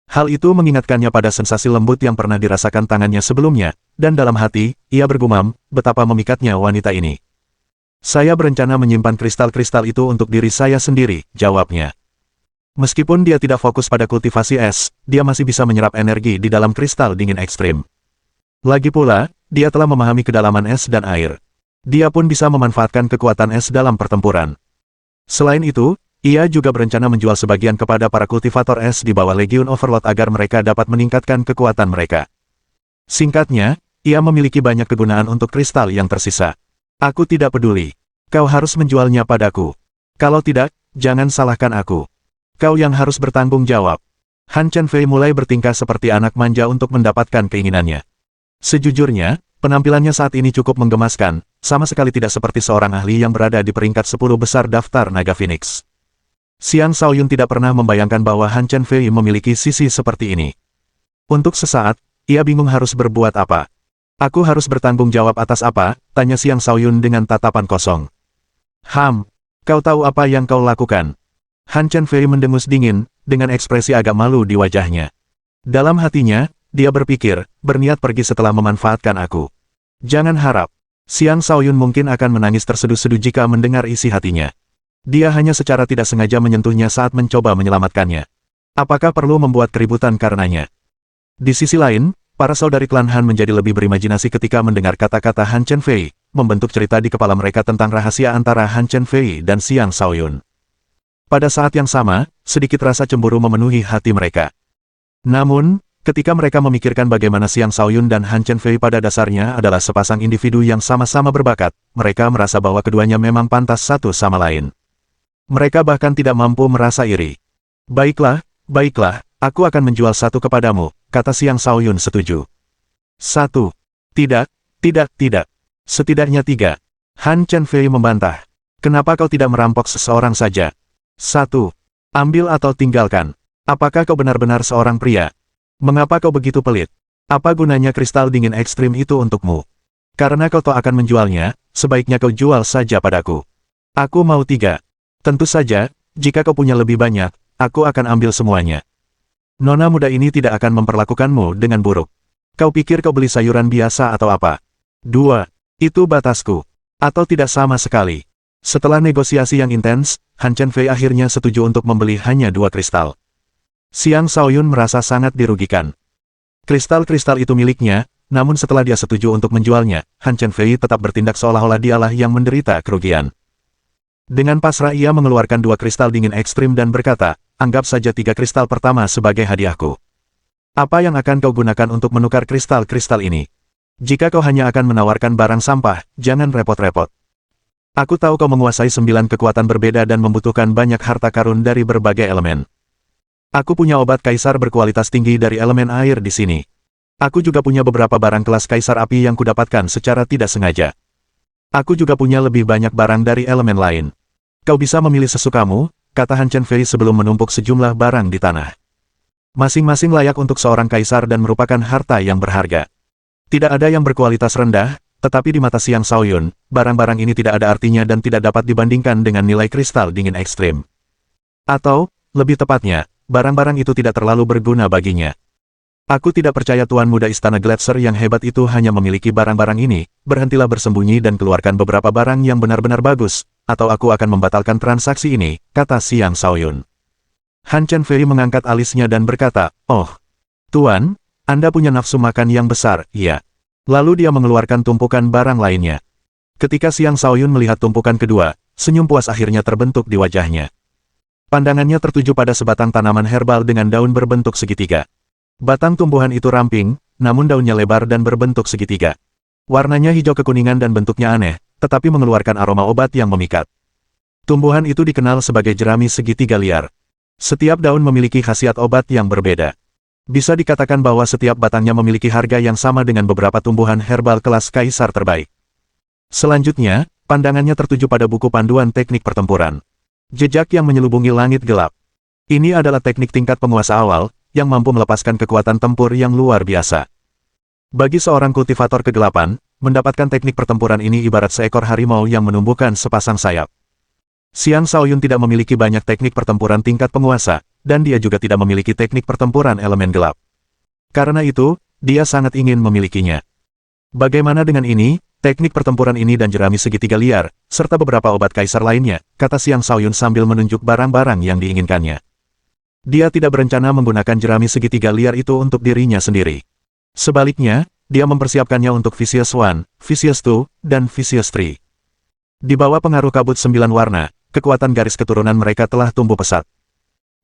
Hal itu mengingatkannya pada sensasi lembut yang pernah dirasakan tangannya sebelumnya, dan dalam hati, ia bergumam, betapa memikatnya wanita ini. Saya berencana menyimpan kristal-kristal itu untuk diri saya sendiri, jawabnya. Meskipun dia tidak fokus pada kultivasi es, dia masih bisa menyerap energi di dalam kristal dingin ekstrim. Lagi pula, dia telah memahami kedalaman es dan air. Dia pun bisa memanfaatkan kekuatan es dalam pertempuran. Selain itu, ia juga berencana menjual sebagian kepada para kultivator es di bawah Legion Overlord agar mereka dapat meningkatkan kekuatan mereka. Singkatnya, ia memiliki banyak kegunaan untuk kristal yang tersisa. Aku tidak peduli. Kau harus menjualnya padaku. Kalau tidak, jangan salahkan aku. Kau yang harus bertanggung jawab. Han Chen Fei mulai bertingkah seperti anak manja untuk mendapatkan keinginannya. Sejujurnya, Penampilannya saat ini cukup menggemaskan, sama sekali tidak seperti seorang ahli yang berada di peringkat 10 besar daftar naga Phoenix. Xiang Shaoyun tidak pernah membayangkan bahwa Han Chen Fei memiliki sisi seperti ini. Untuk sesaat, ia bingung harus berbuat apa. Aku harus bertanggung jawab atas apa? Tanya Xiang Shaoyun dengan tatapan kosong. Kau tahu apa yang kau lakukan? Han Chen Fei mendengus dingin, dengan ekspresi agak malu di wajahnya. Dalam hatinya, dia berpikir, berniat pergi setelah memanfaatkan aku. Jangan harap. Xiang Shaoyun mungkin akan menangis terseduh-seduh jika mendengar isi hatinya. Dia hanya secara tidak sengaja menyentuhnya saat mencoba menyelamatkannya. Apakah perlu membuat keributan karenanya? Di sisi lain, para saudari klan Han menjadi lebih berimajinasi ketika mendengar kata-kata Han Chen Fei, membentuk cerita di kepala mereka tentang rahasia antara Han Chen Fei dan Xiang Shaoyun. Pada saat yang sama, sedikit rasa cemburu memenuhi hati mereka. Namun, ketika mereka memikirkan bagaimana Xiang Shaoyun dan Han Chen Fei pada dasarnya adalah sepasang individu yang sama-sama berbakat, mereka merasa bahwa keduanya memang pantas satu sama lain. Mereka bahkan tidak mampu merasa iri. Baiklah, aku akan menjual satu kepadamu, kata Xiang Shaoyun setuju. Satu. Tidak. Setidaknya 3. Han Chen Fei membantah. Kenapa kau tidak merampok seseorang saja? 1. Ambil atau tinggalkan. Apakah kau benar-benar seorang pria? Mengapa kau begitu pelit? Apa gunanya kristal dingin ekstrim itu untukmu? Karena kau toh akan menjualnya, sebaiknya kau jual saja padaku. Aku mau 3. Tentu saja, jika kau punya lebih banyak, aku akan ambil semuanya. Nona muda ini tidak akan memperlakukanmu dengan buruk. Kau pikir kau beli sayuran biasa atau apa? 2. Itu batasku. Atau tidak sama sekali. Setelah negosiasi yang intens, Han Chen Fei akhirnya setuju untuk membeli hanya 2 kristal. Xiang Shaoyun merasa sangat dirugikan. Kristal-kristal itu miliknya, namun setelah dia setuju untuk menjualnya, Han Chen Fei tetap bertindak seolah-olah dialah yang menderita kerugian. Dengan pasrah ia mengeluarkan 2 kristal dingin ekstrim dan berkata, anggap saja 3 kristal pertama sebagai hadiahku. Apa yang akan kau gunakan untuk menukar kristal-kristal ini? Jika kau hanya akan menawarkan barang sampah, jangan repot-repot. Aku tahu kau menguasai 9 kekuatan berbeda dan membutuhkan banyak harta karun dari berbagai elemen. Aku punya obat kaisar berkualitas tinggi dari elemen air di sini. Aku juga punya beberapa barang kelas kaisar api yang kudapatkan secara tidak sengaja. Aku juga punya lebih banyak barang dari elemen lain. Kau bisa memilih sesukamu, kata Han Chen Fei sebelum menumpuk sejumlah barang di tanah. Masing-masing layak untuk seorang kaisar dan merupakan harta yang berharga. Tidak ada yang berkualitas rendah, tetapi di mata Xiang Shaoyun, barang-barang ini tidak ada artinya dan tidak dapat dibandingkan dengan nilai kristal dingin ekstrim. Atau, lebih tepatnya, barang-barang itu tidak terlalu berguna baginya. Aku tidak percaya Tuan Muda Istana Gletser yang hebat itu hanya memiliki barang-barang ini, berhentilah bersembunyi dan keluarkan beberapa barang yang benar-benar bagus, atau aku akan membatalkan transaksi ini, kata Xiang Shaoyun. Han Chen Fei mengangkat alisnya dan berkata, oh, Tuan, Anda punya nafsu makan yang besar, iya. Lalu dia mengeluarkan tumpukan barang lainnya. Ketika Xiang Shaoyun melihat tumpukan kedua, senyum puas akhirnya terbentuk di wajahnya. Pandangannya tertuju pada sebatang tanaman herbal dengan daun berbentuk segitiga. Batang tumbuhan itu ramping, namun daunnya lebar dan berbentuk segitiga. Warnanya hijau kekuningan dan bentuknya aneh, tetapi mengeluarkan aroma obat yang memikat. Tumbuhan itu dikenal sebagai jerami segitiga liar. Setiap daun memiliki khasiat obat yang berbeda. Bisa dikatakan bahwa setiap batangnya memiliki harga yang sama dengan beberapa tumbuhan herbal kelas kaisar terbaik. Selanjutnya, pandangannya tertuju pada buku panduan teknik pertempuran. Jejak yang menyelubungi langit gelap. Ini adalah teknik tingkat penguasa awal, yang mampu melepaskan kekuatan tempur yang luar biasa. Bagi seorang kultivator kegelapan, mendapatkan teknik pertempuran ini ibarat seekor harimau yang menumbuhkan sepasang sayap. Xiang Shaoyun tidak memiliki banyak teknik pertempuran tingkat penguasa, dan dia juga tidak memiliki teknik pertempuran elemen gelap. Karena itu, dia sangat ingin memilikinya. Bagaimana dengan ini? Teknik pertempuran ini dan jerami segitiga liar, serta beberapa obat kaisar lainnya, kata Xiang Shaoyun sambil menunjuk barang-barang yang diinginkannya. Dia tidak berencana menggunakan jerami segitiga liar itu untuk dirinya sendiri. Sebaliknya, dia mempersiapkannya untuk Vicious 1, Vicious 2, dan Vicious 3. Di bawah pengaruh kabut 9 warna, kekuatan garis keturunan mereka telah tumbuh pesat.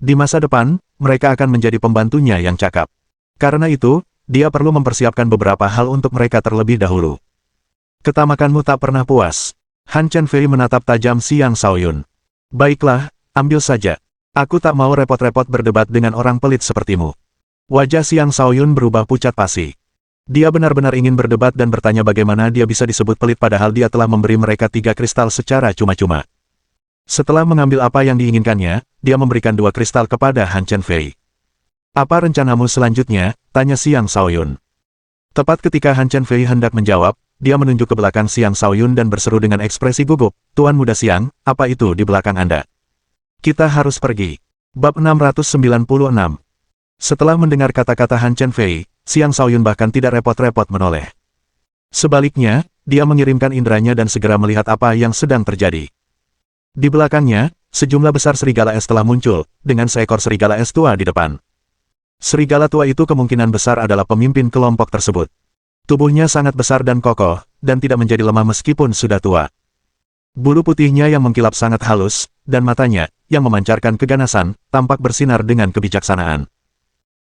Di masa depan, mereka akan menjadi pembantunya yang cakap. Karena itu, dia perlu mempersiapkan beberapa hal untuk mereka terlebih dahulu. Ketamakanmu tak pernah puas. Han Chen Fei menatap tajam Xiang Shaoyun. Baiklah, ambil saja. Aku tak mau repot-repot berdebat dengan orang pelit sepertimu. Wajah Xiang Shaoyun berubah pucat pasi. Dia benar-benar ingin berdebat dan bertanya bagaimana dia bisa disebut pelit padahal dia telah memberi mereka 3 kristal secara cuma-cuma. Setelah mengambil apa yang diinginkannya, dia memberikan 2 kristal kepada Han Chen Fei. Apa rencanamu selanjutnya? Tanya Xiang Shaoyun. Tepat ketika Han Chen Fei hendak menjawab, dia menunjuk ke belakang Xiang Shaoyun dan berseru dengan ekspresi gugup, "Tuan Muda Xiang, apa itu di belakang Anda? Kita harus pergi." Bab 696. Setelah mendengar kata-kata Han Chen Fei, Xiang Shaoyun bahkan tidak repot-repot menoleh. Sebaliknya, dia mengirimkan inderanya dan segera melihat apa yang sedang terjadi. Di belakangnya, sejumlah besar serigala es telah muncul, dengan seekor serigala es tua di depan. Serigala tua itu kemungkinan besar adalah pemimpin kelompok tersebut. Tubuhnya sangat besar dan kokoh, dan tidak menjadi lemah meskipun sudah tua. Bulu putihnya yang mengkilap sangat halus, dan matanya, yang memancarkan keganasan, tampak bersinar dengan kebijaksanaan.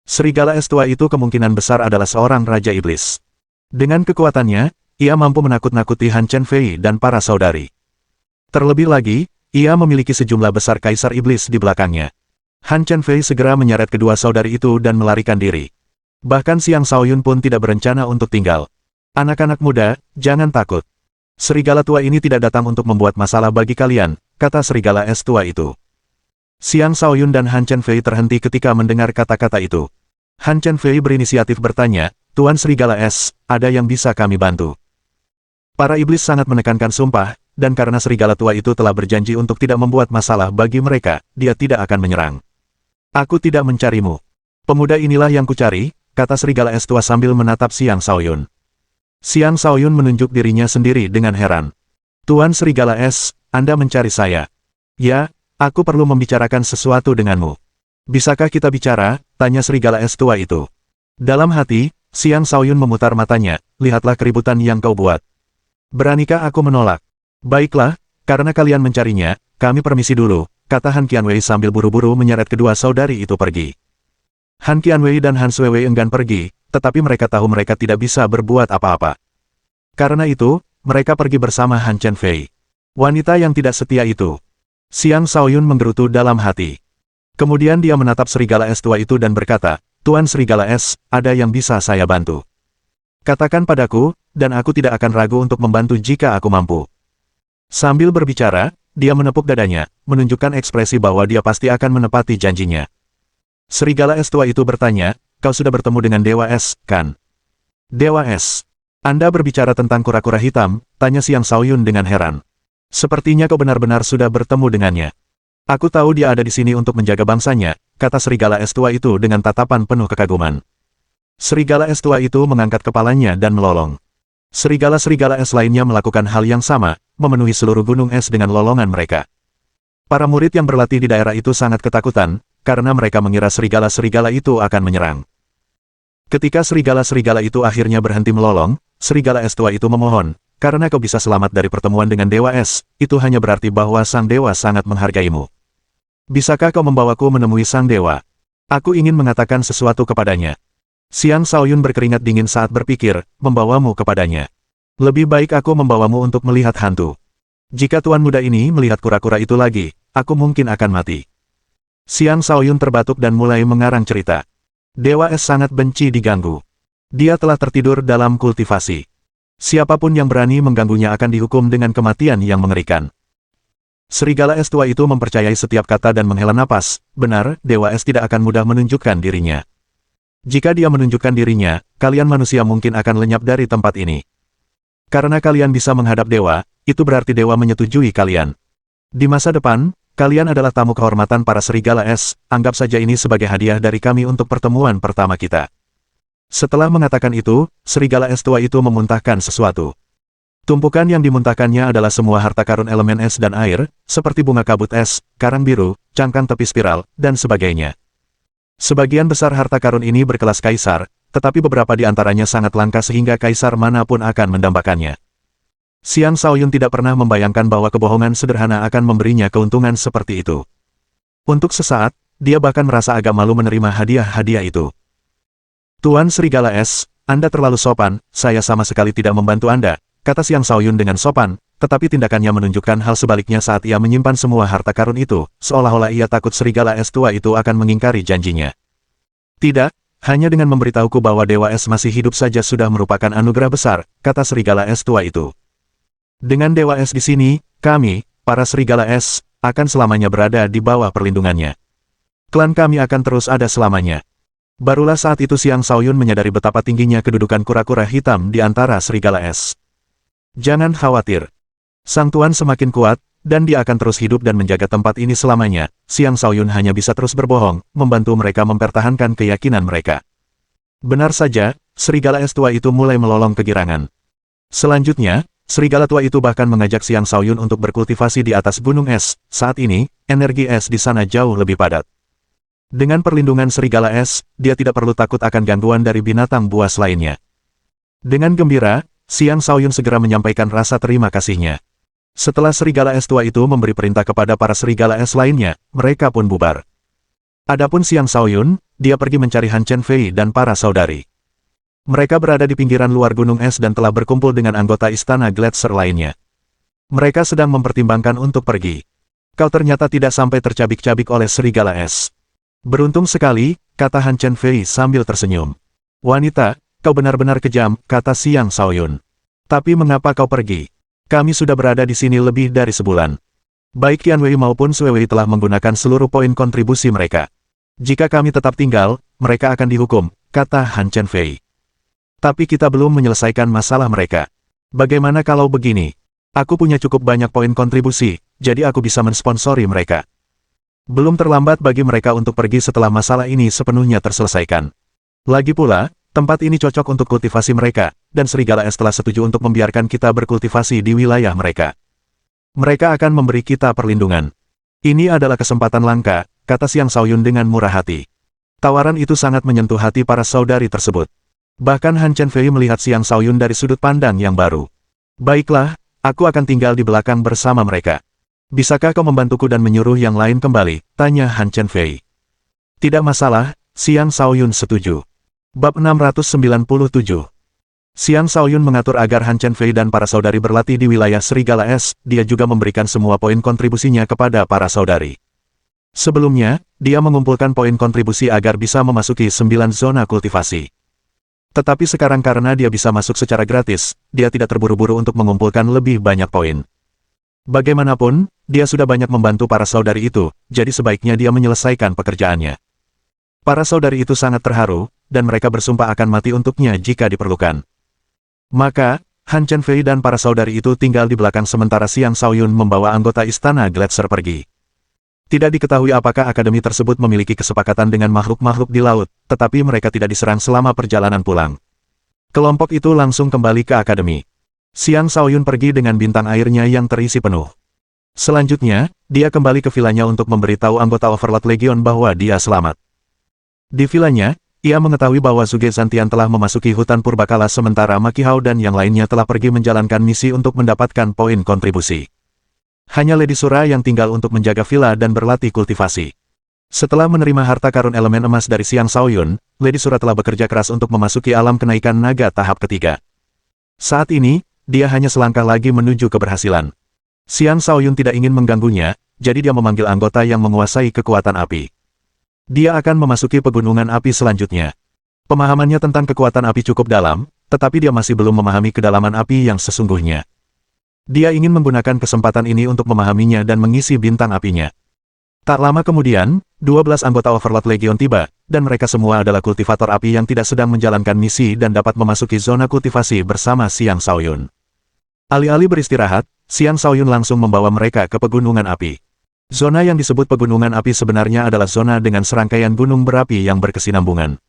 Serigala es tua itu kemungkinan besar adalah seorang Raja Iblis. Dengan kekuatannya, ia mampu menakut-nakuti Han Chen Fei dan para saudari. Terlebih lagi, ia memiliki sejumlah besar Kaisar Iblis di belakangnya. Han Chen Fei segera menyeret kedua saudari itu dan melarikan diri. Bahkan Xiang Shaoyun pun tidak berencana untuk tinggal. "Anak-anak muda, jangan takut. Serigala tua ini tidak datang untuk membuat masalah bagi kalian," kata serigala es tua itu. Xiang Shaoyun dan Han Chen Fei terhenti ketika mendengar kata-kata itu. Han Chen Fei berinisiatif bertanya, "Tuan Serigala Es, ada yang bisa kami bantu?" Para iblis sangat menekankan sumpah, dan karena serigala tua itu telah berjanji untuk tidak membuat masalah bagi mereka, dia tidak akan menyerang. "Aku tidak mencarimu. Pemuda inilah yang kucari," kata serigala es tua sambil menatap Xiang Shaoyun. Xiang Shaoyun menunjuk dirinya sendiri dengan heran. "Tuan Serigala Es, Anda mencari saya?" "Ya. Aku perlu membicarakan sesuatu denganmu." "Bisakah kita bicara?" tanya serigala es tua itu. Dalam hati, Xiang Shaoyun memutar matanya, "Lihatlah keributan yang kau buat. Beranikah aku menolak?" "Baiklah, karena kalian mencarinya, kami permisi dulu," kata Han Qianwei sambil buru-buru menyeret kedua saudari itu pergi. Han Qianwei dan Han Suewei enggan pergi, tetapi mereka tahu mereka tidak bisa berbuat apa-apa. Karena itu, mereka pergi bersama Han Chen Fei. Wanita yang tidak setia itu. Xiang Shaoyun menggerutu dalam hati. Kemudian dia menatap serigala es tua itu dan berkata, "Tuan Serigala Es, ada yang bisa saya bantu. Katakan padaku, dan aku tidak akan ragu untuk membantu jika aku mampu." Sambil berbicara, dia menepuk dadanya, menunjukkan ekspresi bahwa dia pasti akan menepati janjinya. Serigala es tua itu bertanya, "Kau sudah bertemu dengan Dewa Es, kan?" "Dewa Es? Anda berbicara tentang kura-kura hitam?" tanya Xiang Shaoyun dengan heran. "Sepertinya kau benar-benar sudah bertemu dengannya." "Aku tahu dia ada di sini untuk menjaga bangsanya," kata serigala es tua itu dengan tatapan penuh kekaguman. Serigala es tua itu mengangkat kepalanya dan melolong. Serigala-serigala es lainnya melakukan hal yang sama, memenuhi seluruh gunung es dengan lolongan mereka. Para murid yang berlatih di daerah itu sangat ketakutan, karena mereka mengira serigala-serigala itu akan menyerang. Ketika serigala-serigala itu akhirnya berhenti melolong, serigala es tua itu memohon, "Karena kau bisa selamat dari pertemuan dengan Dewa Es, itu hanya berarti bahwa Sang Dewa sangat menghargaimu. Bisakah kau membawaku menemui Sang Dewa? Aku ingin mengatakan sesuatu kepadanya." Xiang Shaoyun berkeringat dingin saat berpikir, "Membawamu kepadanya. Lebih baik aku membawamu untuk melihat hantu. Jika tuan muda ini melihat kura-kura itu lagi, aku mungkin akan mati." Xiang Shaoyun terbatuk dan mulai mengarang cerita. Dewa Es sangat benci diganggu. Dia telah tertidur dalam kultivasi. Siapapun yang berani mengganggunya akan dihukum dengan kematian yang mengerikan. Serigala es tua itu mempercayai setiap kata dan menghela napas. Benar, Dewa Es tidak akan mudah menunjukkan dirinya. Jika dia menunjukkan dirinya, kalian manusia mungkin akan lenyap dari tempat ini. Karena kalian bisa menghadap Dewa, itu berarti Dewa menyetujui kalian. Di masa depan, kalian adalah tamu kehormatan para serigala es, anggap saja ini sebagai hadiah dari kami untuk pertemuan pertama kita. Setelah mengatakan itu, serigala es tua itu memuntahkan sesuatu. Tumpukan yang dimuntahkannya adalah semua harta karun elemen es dan air, seperti bunga kabut es, karang biru, cangkang tepi spiral, dan sebagainya. Sebagian besar harta karun ini berkelas kaisar, tetapi beberapa di antaranya sangat langka sehingga kaisar manapun akan mendambakannya. Xiang Shaoyun tidak pernah membayangkan bahwa kebohongan sederhana akan memberinya keuntungan seperti itu. Untuk sesaat, dia bahkan merasa agak malu menerima hadiah-hadiah itu. "Tuan Serigala Es, Anda terlalu sopan, saya sama sekali tidak membantu Anda," kata Xiang Shaoyun dengan sopan, tetapi tindakannya menunjukkan hal sebaliknya saat ia menyimpan semua harta karun itu, seolah-olah ia takut serigala es tua itu akan mengingkari janjinya. "Tidak, Hanya dengan memberitahuku bahwa Dewa Es masih hidup saja sudah merupakan anugerah besar, kata serigala es tua itu. Dengan Dewa Es di sini, kami, para serigala es, akan selamanya berada di bawah perlindungannya. Klan kami akan terus ada selamanya. Barulah saat itu Xiang Shaoyun menyadari betapa tingginya kedudukan kura-kura hitam di antara serigala es. Jangan khawatir. Sang Tuan semakin kuat, dan dia akan terus hidup dan menjaga tempat ini selamanya. Xiang Shaoyun hanya bisa terus berbohong, membantu mereka mempertahankan keyakinan mereka. Benar saja, serigala es tua itu mulai melolong kegirangan. Selanjutnya, serigala tua itu bahkan mengajak Xiang Shaoyun untuk berkultivasi di atas gunung es. Saat ini, energi es di sana jauh lebih padat. Dengan perlindungan serigala es, dia tidak perlu takut akan gangguan dari binatang buas lainnya. Dengan gembira, Xiang Shaoyun segera menyampaikan rasa terima kasihnya. Setelah serigala es tua itu memberi perintah kepada para serigala es lainnya, mereka pun bubar. Adapun Xiang Shaoyun, dia pergi mencari Han Chen Fei dan para saudari. Mereka berada di pinggiran luar gunung es dan telah berkumpul dengan anggota istana Gletser lainnya. Mereka sedang mempertimbangkan untuk pergi. Kau ternyata tidak sampai tercabik-cabik oleh serigala es. Beruntung sekali, kata Han Chen Fei sambil tersenyum. Wanita, kau benar-benar kejam, kata Xiang Shaoyun. Tapi mengapa kau pergi? Kami sudah berada di sini lebih dari sebulan. Baik Qian Wei maupun Sui Wei telah menggunakan seluruh poin kontribusi mereka. Jika kami tetap tinggal, mereka akan dihukum, kata Han Chen Fei. Tapi kita belum menyelesaikan masalah mereka. Bagaimana kalau begini? Aku punya cukup banyak poin kontribusi, jadi aku bisa mensponsori mereka. Belum terlambat bagi mereka untuk pergi setelah masalah ini sepenuhnya terselesaikan. Lagi pula, tempat ini cocok untuk kultivasi mereka, dan serigala es telah setuju untuk membiarkan kita berkultivasi di wilayah mereka. Mereka akan memberi kita perlindungan. Ini adalah kesempatan langka, kata Xiang Shaoyun dengan murah hati. Tawaran itu sangat menyentuh hati para saudari tersebut. Bahkan Han Chen Fei melihat Xiang Shaoyun dari sudut pandang yang baru. Baiklah, aku akan tinggal di belakang bersama mereka. Bisakah kau membantuku dan menyuruh yang lain kembali? Tanya Han Chen Fei. Tidak masalah, Xiang Shaoyun setuju. Bab 697. Xiang Shaoyun mengatur agar Han Chen Fei dan para saudari berlatih di wilayah serigala es, dia juga memberikan semua poin kontribusinya kepada para saudari. Sebelumnya, dia mengumpulkan poin kontribusi agar bisa memasuki 9 zona kultivasi. Tetapi sekarang karena dia bisa masuk secara gratis, dia tidak terburu-buru untuk mengumpulkan lebih banyak poin. Bagaimanapun, dia sudah banyak membantu para saudari itu, jadi sebaiknya dia menyelesaikan pekerjaannya. Para saudari itu sangat terharu, dan mereka bersumpah akan mati untuknya jika diperlukan. Maka, Han Chen Fei dan para saudari itu tinggal di belakang sementara Xiang Shaoyun membawa anggota istana Gletser pergi. Tidak diketahui apakah akademi tersebut memiliki kesepakatan dengan makhluk-makhluk di laut, tetapi mereka tidak diserang selama perjalanan pulang. Kelompok itu langsung kembali ke akademi. Xiang Shaoyun pergi dengan bintang airnya yang terisi penuh. Selanjutnya, dia kembali ke vilanya untuk memberitahu anggota Overlord Legion bahwa dia selamat. Di vilanya, ia mengetahui bahwa Zhuge Zantian telah memasuki hutan purbakala sementara Maki Hao dan yang lainnya telah pergi menjalankan misi untuk mendapatkan poin kontribusi. Hanya Lady Sura yang tinggal untuk menjaga villa dan berlatih kultivasi. Setelah menerima harta karun elemen emas dari Xiang Shaoyun, Lady Sura telah bekerja keras untuk memasuki alam kenaikan naga tahap ketiga. Saat ini, dia hanya selangkah lagi menuju keberhasilan. Xiang Shaoyun tidak ingin mengganggunya, jadi dia memanggil anggota yang menguasai kekuatan api. Dia akan memasuki pegunungan api selanjutnya. Pemahamannya tentang kekuatan api cukup dalam, tetapi dia masih belum memahami kedalaman api yang sesungguhnya. Dia ingin menggunakan kesempatan ini untuk memahaminya dan mengisi bintang apinya. Tak lama kemudian, 12 anggota Overlord Legion tiba, dan mereka semua adalah kultivator api yang tidak sedang menjalankan misi dan dapat memasuki zona kultivasi bersama Xiang Shaoyun. Alih-alih beristirahat, Xiang Shaoyun langsung membawa mereka ke pegunungan api. Zona yang disebut pegunungan api sebenarnya adalah zona dengan serangkaian gunung berapi yang berkesinambungan.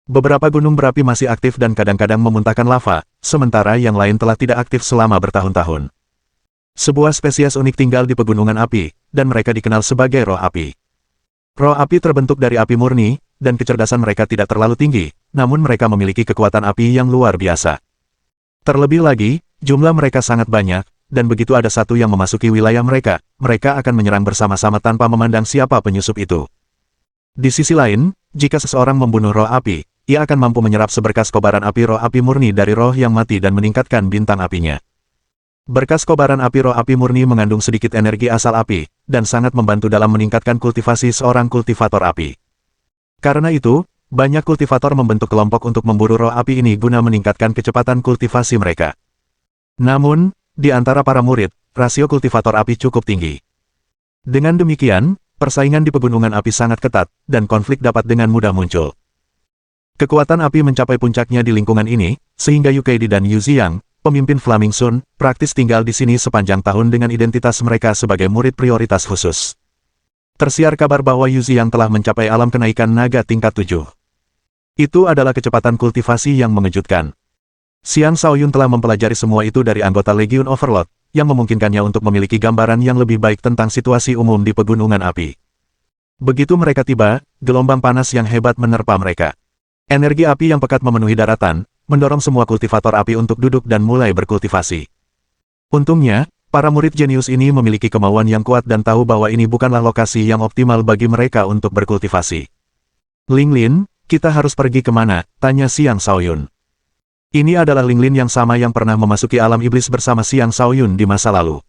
Beberapa gunung berapi masih aktif dan kadang-kadang memuntahkan lava, sementara yang lain telah tidak aktif selama bertahun-tahun. Sebuah spesies unik tinggal di pegunungan api, dan mereka dikenal sebagai roh api. Roh api terbentuk dari api murni, dan kecerdasan mereka tidak terlalu tinggi, namun mereka memiliki kekuatan api yang luar biasa. Terlebih lagi, jumlah mereka sangat banyak, dan begitu ada satu yang memasuki wilayah mereka, mereka akan menyerang bersama-sama tanpa memandang siapa penyusup itu. Di sisi lain, jika seseorang membunuh roh api, ia akan mampu menyerap seberkas kobaran api roh api murni dari roh yang mati dan meningkatkan bintang apinya. Berkas kobaran api roh api murni mengandung sedikit energi asal api, dan sangat membantu dalam meningkatkan kultivasi seorang kultivator api. Karena itu, banyak kultivator membentuk kelompok untuk memburu roh api ini guna meningkatkan kecepatan kultivasi mereka. Namun, di antara para murid, rasio kultivator api cukup tinggi. Dengan demikian, persaingan di pegunungan api sangat ketat, dan konflik dapat dengan mudah muncul. Kekuatan api mencapai puncaknya di lingkungan ini, sehingga Yukaidi dan Yu Xiang, pemimpin Flaming Sun, praktis tinggal di sini sepanjang tahun dengan identitas mereka sebagai murid prioritas khusus. Tersiar kabar bahwa Yu Xiang telah mencapai alam kenaikan naga tingkat 7. Itu adalah kecepatan kultivasi yang mengejutkan. Xiang Shaoyun telah mempelajari semua itu dari anggota Legion Overlord, yang memungkinkannya untuk memiliki gambaran yang lebih baik tentang situasi umum di pegunungan api. Begitu mereka tiba, gelombang panas yang hebat menerpa mereka. Energi api yang pekat memenuhi daratan, mendorong semua kultivator api untuk duduk dan mulai berkultivasi. Untungnya, para murid jenius ini memiliki kemauan yang kuat dan tahu bahwa ini bukanlah lokasi yang optimal bagi mereka untuk berkultivasi. Ling Lin, kita harus pergi kemana? Tanya Xiang Shaoyun. Ini adalah Ling Lin yang sama yang pernah memasuki alam iblis bersama Xiang Shaoyun di masa lalu.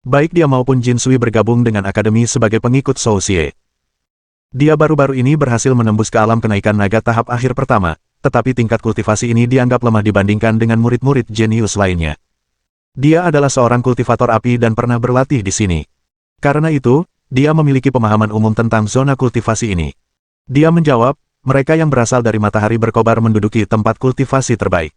Baik dia maupun Jin Sui bergabung dengan akademi sebagai pengikut Shou Xie. Dia baru-baru ini berhasil menembus ke alam kenaikan naga tahap akhir pertama, tetapi tingkat kultivasi ini dianggap lemah dibandingkan dengan murid-murid jenius lainnya. Dia adalah seorang kultivator api dan pernah berlatih di sini. Karena itu, dia memiliki pemahaman umum tentang zona kultivasi ini. Dia menjawab, mereka yang berasal dari matahari berkobar menduduki tempat kultivasi terbaik.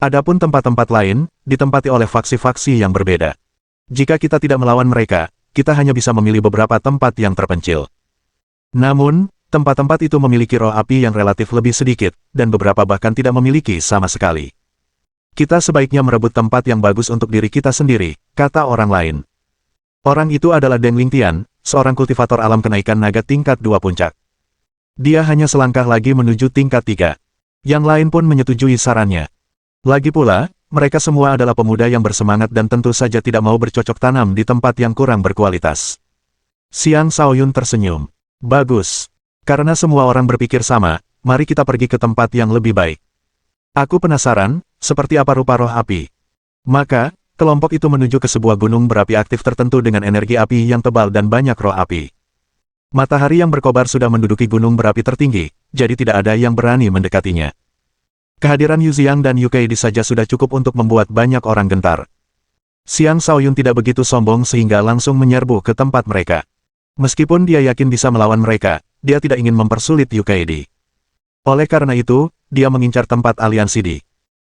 Adapun tempat-tempat lain, ditempati oleh faksi-faksi yang berbeda. Jika kita tidak melawan mereka, kita hanya bisa memilih beberapa tempat yang terpencil. Namun, tempat-tempat itu memiliki roh api yang relatif lebih sedikit, dan beberapa bahkan tidak memiliki sama sekali. Kita sebaiknya merebut tempat yang bagus untuk diri kita sendiri, kata orang lain. Orang itu adalah Deng Lingtian, seorang kultivator alam kenaikan naga tingkat 2 puncak. Dia hanya selangkah lagi menuju tingkat 3. Yang lain pun menyetujui sarannya. Lagi pula, mereka semua adalah pemuda yang bersemangat dan tentu saja tidak mau bercocok tanam di tempat yang kurang berkualitas. Xiang Shaoyun tersenyum. Bagus. Karena semua orang berpikir sama, mari kita pergi ke tempat yang lebih baik. Aku penasaran, seperti apa rupa roh api. Maka, kelompok itu menuju ke sebuah gunung berapi aktif tertentu dengan energi api yang tebal dan banyak roh api. Matahari yang berkobar sudah menduduki gunung berapi tertinggi, jadi tidak ada yang berani mendekatinya. Kehadiran Yu Xiang dan Yukaidi saja sudah cukup untuk membuat banyak orang gentar. Xiang Shaoyun tidak begitu sombong sehingga langsung menyerbu ke tempat mereka. Meskipun dia yakin bisa melawan mereka, dia tidak ingin mempersulit Yukaidi. Oleh karena itu, dia mengincar tempat aliansi di.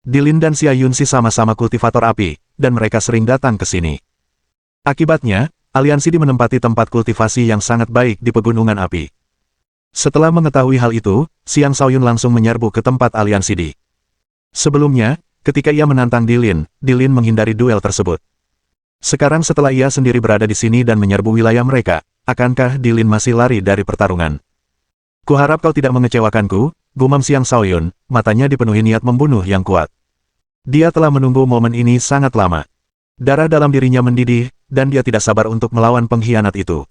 Dilin dan Xia Yunxi sama-sama kultivator api, dan mereka sering datang ke sini. Akibatnya, aliansi menempati tempat kultivasi yang sangat baik di pegunungan api. Setelah mengetahui hal itu, Xiang Shaoyun langsung menyerbu ke tempat aliansi di. Sebelumnya, ketika ia menantang Dilin menghindari duel tersebut. Sekarang setelah ia sendiri berada di sini dan menyerbu wilayah mereka, akankah Dilin masih lari dari pertarungan? Kuharap kau tidak mengecewakanku, gumam Xiang Shaoyun, matanya dipenuhi niat membunuh yang kuat. Dia telah menunggu momen ini sangat lama. Darah dalam dirinya mendidih, dan dia tidak sabar untuk melawan pengkhianat itu.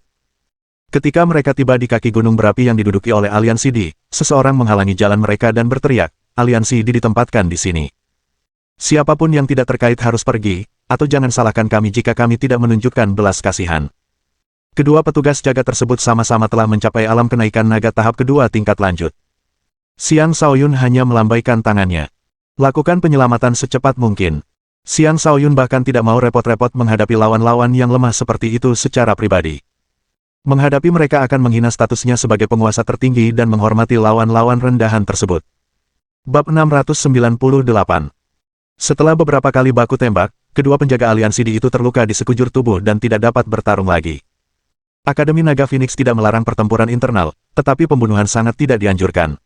Ketika mereka tiba di kaki gunung berapi yang diduduki oleh aliansi di, seseorang menghalangi jalan mereka dan berteriak, aliansi di ditempatkan di sini. Siapapun yang tidak terkait harus pergi, atau jangan salahkan kami jika kami tidak menunjukkan belas kasihan. Kedua petugas jaga tersebut sama-sama telah mencapai alam kenaikan naga tahap kedua tingkat lanjut. Xiang Shaoyun hanya melambaikan tangannya. Lakukan penyelamatan secepat mungkin. Xiang Shaoyun bahkan tidak mau repot-repot menghadapi lawan-lawan yang lemah seperti itu secara pribadi. Menghadapi mereka akan menghina statusnya sebagai penguasa tertinggi dan menghormati lawan-lawan rendahan tersebut. Bab 698. Setelah beberapa kali baku tembak, kedua penjaga aliansi di itu terluka di sekujur tubuh dan tidak dapat bertarung lagi. Akademi Naga Phoenix tidak melarang pertempuran internal, tetapi pembunuhan sangat tidak dianjurkan.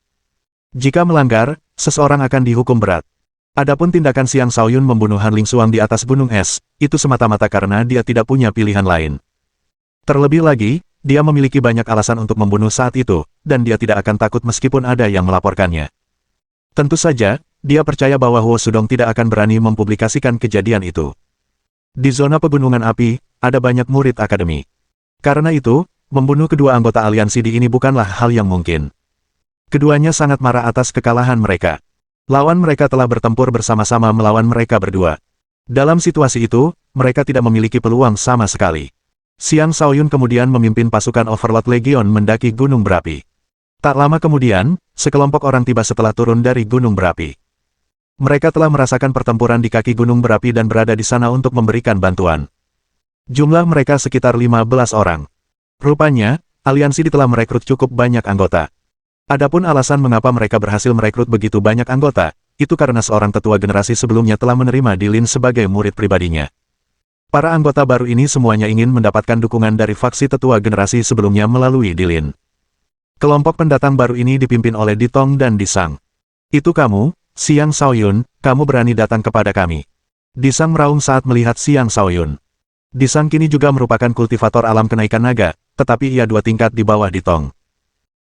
Jika melanggar, seseorang akan dihukum berat. Adapun tindakan Xiang Shaoyun membunuh Han Ling Xuang di atas gunung es, itu semata-mata karena dia tidak punya pilihan lain. Terlebih lagi, dia memiliki banyak alasan untuk membunuh saat itu, dan dia tidak akan takut meskipun ada yang melaporkannya. Tentu saja, dia percaya bahwa Huo Sudong tidak akan berani mempublikasikan kejadian itu. Di zona pegunungan api, ada banyak murid akademi. Karena itu, membunuh kedua anggota aliansi di ini bukanlah hal yang mungkin. Keduanya sangat marah atas kekalahan mereka. Lawan mereka telah bertempur bersama-sama melawan mereka berdua. Dalam situasi itu, mereka tidak memiliki peluang sama sekali. Xiang Shaoyun kemudian memimpin pasukan Overlord Legion mendaki gunung berapi. Tak lama kemudian, sekelompok orang tiba setelah turun dari gunung berapi. Mereka telah merasakan pertempuran di kaki gunung berapi dan berada di sana untuk memberikan bantuan. Jumlah mereka sekitar 15 orang. Rupanya, aliansi telah merekrut cukup banyak anggota. Adapun alasan mengapa mereka berhasil merekrut begitu banyak anggota, itu karena seorang tetua generasi sebelumnya telah menerima Dilin sebagai murid pribadinya. Para anggota baru ini semuanya ingin mendapatkan dukungan dari faksi tetua generasi sebelumnya melalui Dilin. Kelompok pendatang baru ini dipimpin oleh Ditong dan Disang. Itu kamu, Xiang Shaoyun, kamu berani datang kepada kami. Disang meraung saat melihat Xiang Shaoyun. Disang kini juga merupakan kultivator alam kenaikan naga, tetapi ia 2 tingkat di bawah Ditong.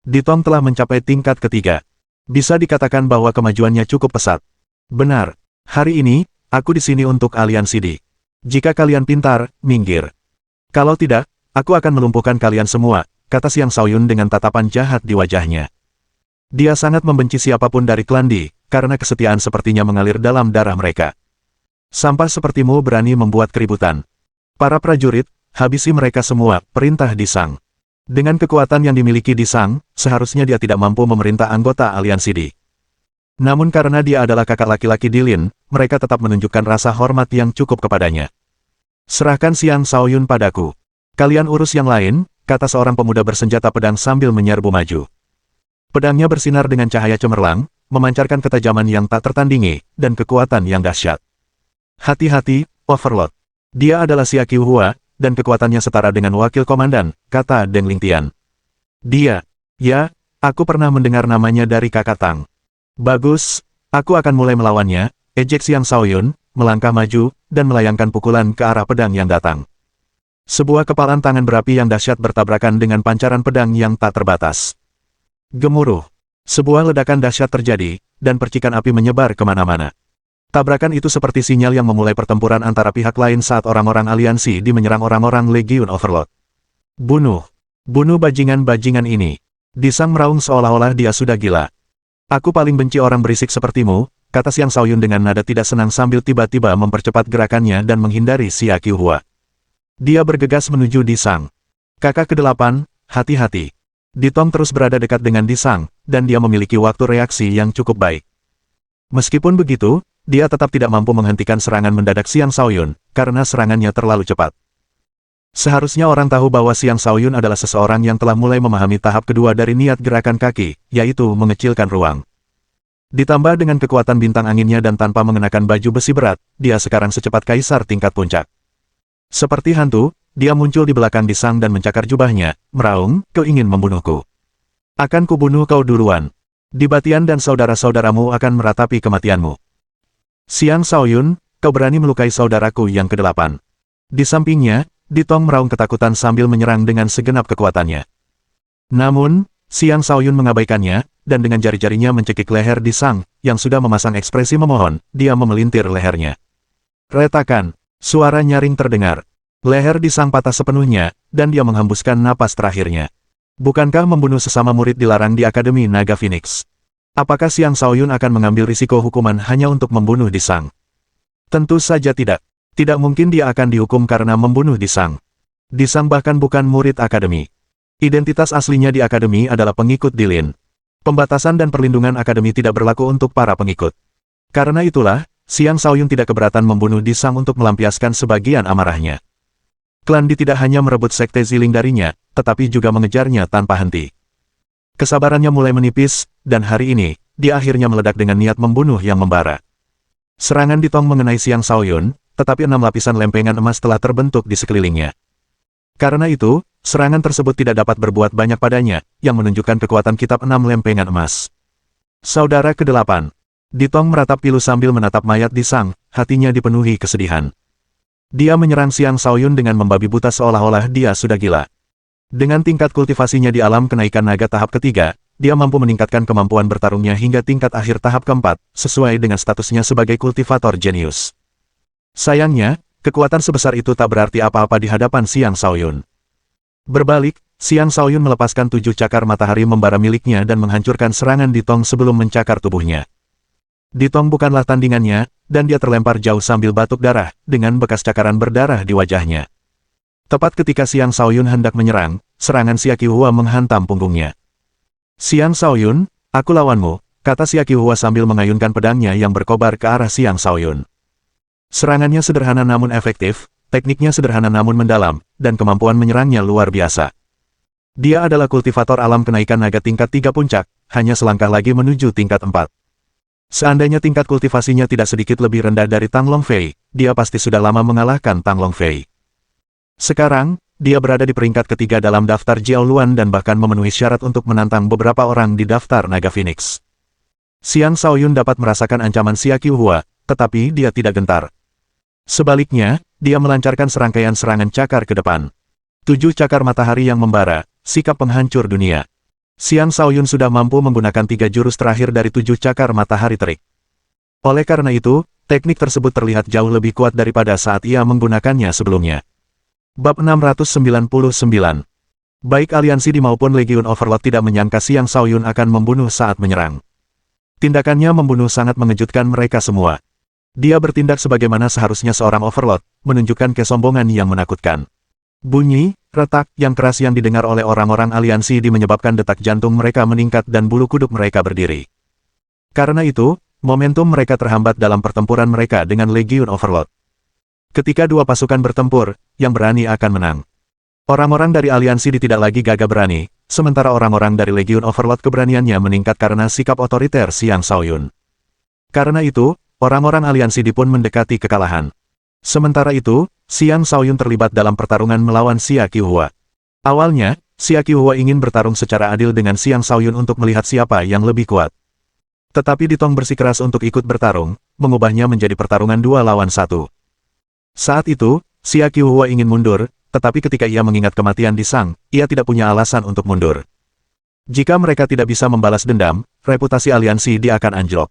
Ditong telah mencapai tingkat ketiga. Bisa dikatakan bahwa kemajuannya cukup pesat. Benar, hari ini, aku di sini untuk aliansi Di. Jika kalian pintar, minggir. Kalau tidak, aku akan melumpuhkan kalian semua, kata Xiang Shaoyun dengan tatapan jahat di wajahnya. Dia sangat membenci siapapun dari klan Di, karena kesetiaan sepertinya mengalir dalam darah mereka. Sampah sepertimu berani membuat keributan. Para prajurit, habisi mereka semua, perintah Disang. Dengan kekuatan yang dimiliki Disang, seharusnya dia tidak mampu memerintah anggota aliansi Di. Namun karena dia adalah kakak laki-laki Dilin, mereka tetap menunjukkan rasa hormat yang cukup kepadanya. Serahkan Xiang Shaoyun padaku. Kalian urus yang lain, kata seorang pemuda bersenjata pedang sambil menyerbu maju. Pedangnya bersinar dengan cahaya cemerlang, memancarkan ketajaman yang tak tertandingi, dan kekuatan yang dahsyat. Hati-hati, Overlord. Dia adalah Xia Qiuhua, dan kekuatannya setara dengan wakil komandan, kata Deng Lingtian. Dia, ya, aku pernah mendengar namanya dari kakak Tang. Bagus, aku akan mulai melawannya, ejek Xiang Shaoyun, melangkah maju, dan melayangkan pukulan ke arah pedang yang datang. Sebuah kepalan tangan berapi yang dahsyat bertabrakan dengan pancaran pedang yang tak terbatas. Gemuruh. Sebuah ledakan dahsyat terjadi, dan percikan api menyebar kemana-mana. Tabrakan itu seperti sinyal yang memulai pertempuran antara pihak lain saat orang-orang aliansi menyerang orang-orang Legiun Overlord. Bunuh. Bunuh bajingan-bajingan ini. Disang meraung seolah-olah dia sudah gila. Aku paling benci orang berisik sepertimu, kata Xiang Shaoyun dengan nada tidak senang sambil tiba-tiba mempercepat gerakannya dan menghindari Xia Qiuhua. Dia bergegas menuju Disang. Kakak ke-8, hati-hati. Ditong terus berada dekat dengan Disang, dan dia memiliki waktu reaksi yang cukup baik. Meskipun begitu, dia tetap tidak mampu menghentikan serangan mendadak Xiang Shaoyun, karena serangannya terlalu cepat. Seharusnya orang tahu bahwa Xiang Shaoyun adalah seseorang yang telah mulai memahami tahap kedua dari niat gerakan kaki, yaitu mengecilkan ruang. Ditambah dengan kekuatan bintang anginnya dan tanpa mengenakan baju besi berat, dia sekarang secepat kaisar tingkat puncak. Seperti hantu, dia muncul di belakang Disang dan mencakar jubahnya, meraung, kau ingin membunuhku. Akan kubunuh kau duluan. Dibatian dan saudara-saudaramu akan meratapi kematianmu. Xiang Shaoyun, kau berani melukai saudaraku yang ke-8. Di sampingnya, Ditong meraung ketakutan sambil menyerang dengan segenap kekuatannya. Namun, Xiang Shaoyun mengabaikannya, dan dengan jari-jarinya mencekik leher Disang, yang sudah memasang ekspresi memohon, dia memelintir lehernya. Retakan. Suara nyaring terdengar. Leher Disang patah sepenuhnya, dan dia menghembuskan napas terakhirnya. Bukankah membunuh sesama murid dilarang di Akademi Naga Phoenix? Apakah Xiang Shaoyun akan mengambil risiko hukuman hanya untuk membunuh Disang? Tentu saja tidak. Tidak mungkin dia akan dihukum karena membunuh Disang. Disang bahkan bukan murid Akademi. Identitas aslinya di Akademi adalah pengikut Dilin. Pembatasan dan perlindungan Akademi tidak berlaku untuk para pengikut. Karena itulah, Xiang Shaoyun tidak keberatan membunuh Disang untuk melampiaskan sebagian amarahnya. Klan Di tidak hanya merebut sekte Ziling darinya, tetapi juga mengejarnya tanpa henti. Kesabarannya mulai menipis, dan hari ini, dia akhirnya meledak dengan niat membunuh yang membara. Serangan Ditong mengenai Xiang Shaoyun, tetapi 6 lapisan lempengan emas telah terbentuk di sekelilingnya. Karena itu, serangan tersebut tidak dapat berbuat banyak padanya, yang menunjukkan kekuatan kitab 6 lempengan emas. Saudara ke-8. Ditong meratap pilu sambil menatap mayat Disang, hatinya dipenuhi kesedihan. Dia menyerang Xiang Shaoyun dengan membabi buta seolah-olah dia sudah gila. Dengan tingkat kultivasinya di alam kenaikan naga tahap ketiga, dia mampu meningkatkan kemampuan bertarungnya hingga tingkat akhir tahap keempat, sesuai dengan statusnya sebagai kultivator jenius. Sayangnya, kekuatan sebesar itu tak berarti apa-apa di hadapan Xiang Shaoyun. Berbalik, Xiang Shaoyun melepaskan 7 cakar matahari membara miliknya dan menghancurkan serangan Ditong sebelum mencakar tubuhnya. Ditong bukanlah tandingannya, dan dia terlempar jauh sambil batuk darah, dengan bekas cakaran berdarah di wajahnya. Tepat ketika Xiang Shaoyun hendak menyerang, serangan Xia Qiuhua menghantam punggungnya. Xiang Shaoyun, aku lawanmu, kata Xia Qiuhua sambil mengayunkan pedangnya yang berkobar ke arah Xiang Shaoyun. Serangannya sederhana namun efektif, tekniknya sederhana namun mendalam, dan kemampuan menyerangnya luar biasa. Dia adalah kultivator alam kenaikan naga tingkat 3 puncak, hanya selangkah lagi menuju tingkat 4. Seandainya tingkat kultivasinya tidak sedikit lebih rendah dari Tang Longfei, dia pasti sudah lama mengalahkan Tang Longfei. Sekarang, dia berada di peringkat ketiga dalam daftar Jiao Luan dan bahkan memenuhi syarat untuk menantang beberapa orang di daftar Naga Phoenix. Xiang Shaoyun dapat merasakan ancaman Xia Qiuhua, tetapi dia tidak gentar. Sebaliknya, dia melancarkan serangkaian serangan cakar ke depan. 7 cakar matahari yang membara, sikap penghancur dunia. Xiang Shaoyun sudah mampu menggunakan 3 jurus terakhir dari 7 cakar matahari terik. Oleh karena itu, teknik tersebut terlihat jauh lebih kuat daripada saat ia menggunakannya sebelumnya. Bab 699. Baik aliansi di maupun Legiun Overlord tidak menyangka Xiang Shaoyun akan membunuh saat menyerang. Tindakannya membunuh sangat mengejutkan mereka semua. Dia bertindak sebagaimana seharusnya seorang Overlord, menunjukkan kesombongan yang menakutkan. Bunyi, retak, yang keras yang didengar oleh orang-orang aliansi menyebabkan detak jantung mereka meningkat dan bulu kuduk mereka berdiri. Karena itu, momentum mereka terhambat dalam pertempuran mereka dengan Legiun Overlord. Ketika dua pasukan bertempur, yang berani akan menang. Orang-orang dari aliansi tidak lagi gagah berani, sementara orang-orang dari Legiun Overlord keberaniannya meningkat karena sikap otoriter Xiang Shaoyun. Karena itu, orang-orang aliansi pun mendekati kekalahan. Sementara itu, Xiang Shaoyun terlibat dalam pertarungan melawan Xia Qiuhua. Awalnya, Xia Qiuhua ingin bertarung secara adil dengan Xiang Shaoyun untuk melihat siapa yang lebih kuat. Tetapi Ditong bersikeras untuk ikut bertarung, mengubahnya menjadi pertarungan 2 lawan 1. Saat itu, Xia Qiuhua ingin mundur, tetapi ketika ia mengingat kematian Di Sang, ia tidak punya alasan untuk mundur. Jika mereka tidak bisa membalas dendam, reputasi aliansi akan anjlok.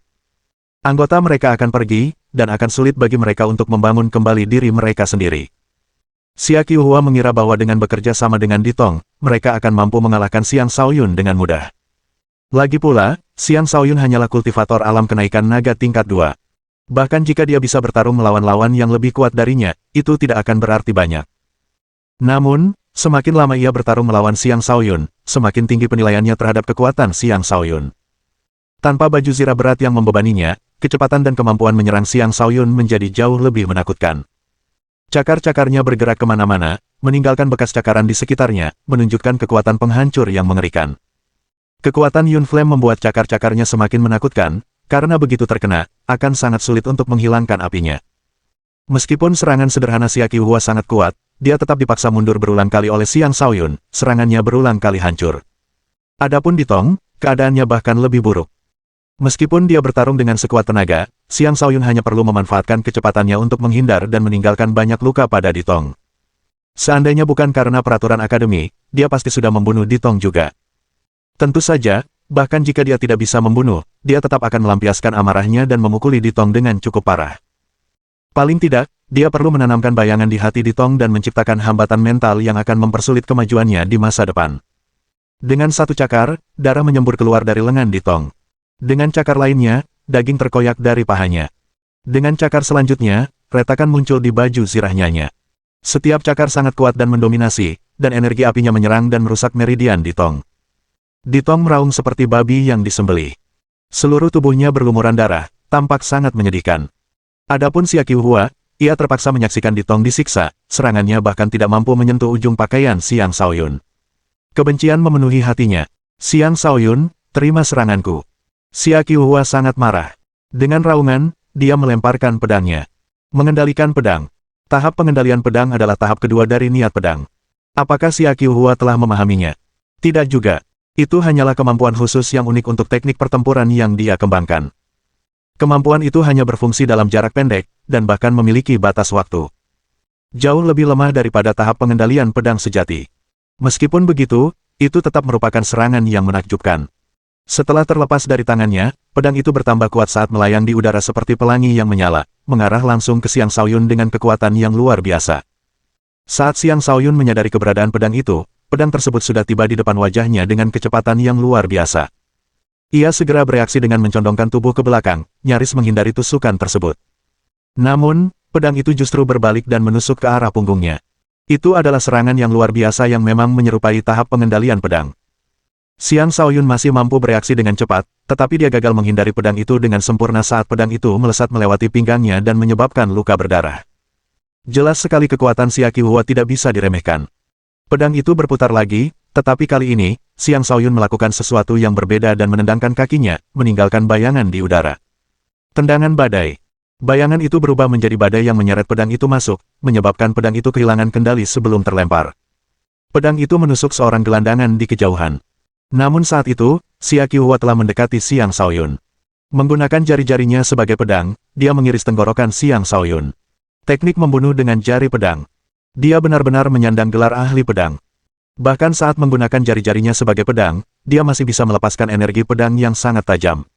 Anggota mereka akan pergi, dan akan sulit bagi mereka untuk membangun kembali diri mereka sendiri. Xia Qiuhua mengira bahwa dengan bekerja sama dengan Ditong, mereka akan mampu mengalahkan Xiang Shaoyun dengan mudah. Lagi pula, Xiang Shaoyun hanyalah kultivator alam kenaikan naga tingkat 2. Bahkan jika dia bisa bertarung melawan lawan yang lebih kuat darinya, itu tidak akan berarti banyak. Namun, semakin lama ia bertarung melawan Xiang Shaoyun, semakin tinggi penilaiannya terhadap kekuatan Xiang Shaoyun. Tanpa baju zirah berat yang membebaninya, kecepatan dan kemampuan menyerang Xiang Shaoyun menjadi jauh lebih menakutkan. Cakar-cakarnya bergerak kemana-mana, meninggalkan bekas cakaran di sekitarnya, menunjukkan kekuatan penghancur yang mengerikan. Kekuatan Yun Flame membuat cakar-cakarnya semakin menakutkan, karena begitu terkena, akan sangat sulit untuk menghilangkan apinya. Meskipun serangan sederhana Xia Qiuhua sangat kuat, dia tetap dipaksa mundur berulang kali oleh Xiang Shaoyun, serangannya berulang kali hancur. Adapun Ditong, keadaannya bahkan lebih buruk. Meskipun dia bertarung dengan sekuat tenaga, Xiang Shaoyun hanya perlu memanfaatkan kecepatannya untuk menghindar dan meninggalkan banyak luka pada Ditong. Seandainya bukan karena peraturan akademi, dia pasti sudah membunuh Ditong juga. Tentu saja, bahkan jika dia tidak bisa membunuh, dia tetap akan melampiaskan amarahnya dan memukuli Ditong dengan cukup parah. Paling tidak, dia perlu menanamkan bayangan di hati Ditong dan menciptakan hambatan mental yang akan mempersulit kemajuannya di masa depan. Dengan satu cakar, darah menyembur keluar dari lengan Ditong. Dengan cakar lainnya, daging terkoyak dari pahanya. Dengan cakar selanjutnya, retakan muncul di baju zirahnya. Setiap cakar sangat kuat dan mendominasi, dan energi apinya menyerang dan merusak meridian Ditong. Ditong meraung seperti babi yang disembelih. Seluruh tubuhnya berlumuran darah, tampak sangat menyedihkan. Adapun Xia Qiuhua, ia terpaksa menyaksikan Ditong disiksa, serangannya bahkan tidak mampu menyentuh ujung pakaian Xiang Shaoyun. Kebencian memenuhi hatinya. Xiang Shaoyun, terima seranganku. Xia Qiuhua sangat marah. Dengan raungan, dia melemparkan pedangnya. Mengendalikan pedang. Tahap pengendalian pedang adalah tahap kedua dari niat pedang. Apakah Xia Qiuhua telah memahaminya? Tidak juga. Itu hanyalah kemampuan khusus yang unik untuk teknik pertempuran yang dia kembangkan. Kemampuan itu hanya berfungsi dalam jarak pendek, dan bahkan memiliki batas waktu. Jauh lebih lemah daripada tahap pengendalian pedang sejati. Meskipun begitu, itu tetap merupakan serangan yang menakjubkan. Setelah terlepas dari tangannya, pedang itu bertambah kuat saat melayang di udara seperti pelangi yang menyala, mengarah langsung ke Xiang Shaoyun dengan kekuatan yang luar biasa. Saat Xiang Shaoyun menyadari keberadaan pedang itu, pedang tersebut sudah tiba di depan wajahnya dengan kecepatan yang luar biasa. Ia segera bereaksi dengan mencondongkan tubuh ke belakang, nyaris menghindari tusukan tersebut. Namun, pedang itu justru berbalik dan menusuk ke arah punggungnya. Itu adalah serangan yang luar biasa yang memang menyerupai tahap pengendalian pedang. Xiang Shaoyun masih mampu bereaksi dengan cepat, tetapi dia gagal menghindari pedang itu dengan sempurna saat pedang itu melesat melewati pinggangnya dan menyebabkan luka berdarah. Jelas sekali kekuatan Xia Qiuhua tidak bisa diremehkan. Pedang itu berputar lagi, tetapi kali ini, Xiang Shaoyun melakukan sesuatu yang berbeda dan menendangkan kakinya, meninggalkan bayangan di udara. Tendangan badai. Bayangan itu berubah menjadi badai yang menyeret pedang itu masuk, menyebabkan pedang itu kehilangan kendali sebelum terlempar. Pedang itu menusuk seorang gelandangan di kejauhan. Namun saat itu, Xia Qiuhua telah mendekati Xiang Shaoyun. Menggunakan jari-jarinya sebagai pedang, dia mengiris tenggorokan Xiang Shaoyun. Teknik membunuh dengan jari pedang. Dia benar-benar menyandang gelar ahli pedang. Bahkan saat menggunakan jari-jarinya sebagai pedang, dia masih bisa melepaskan energi pedang yang sangat tajam.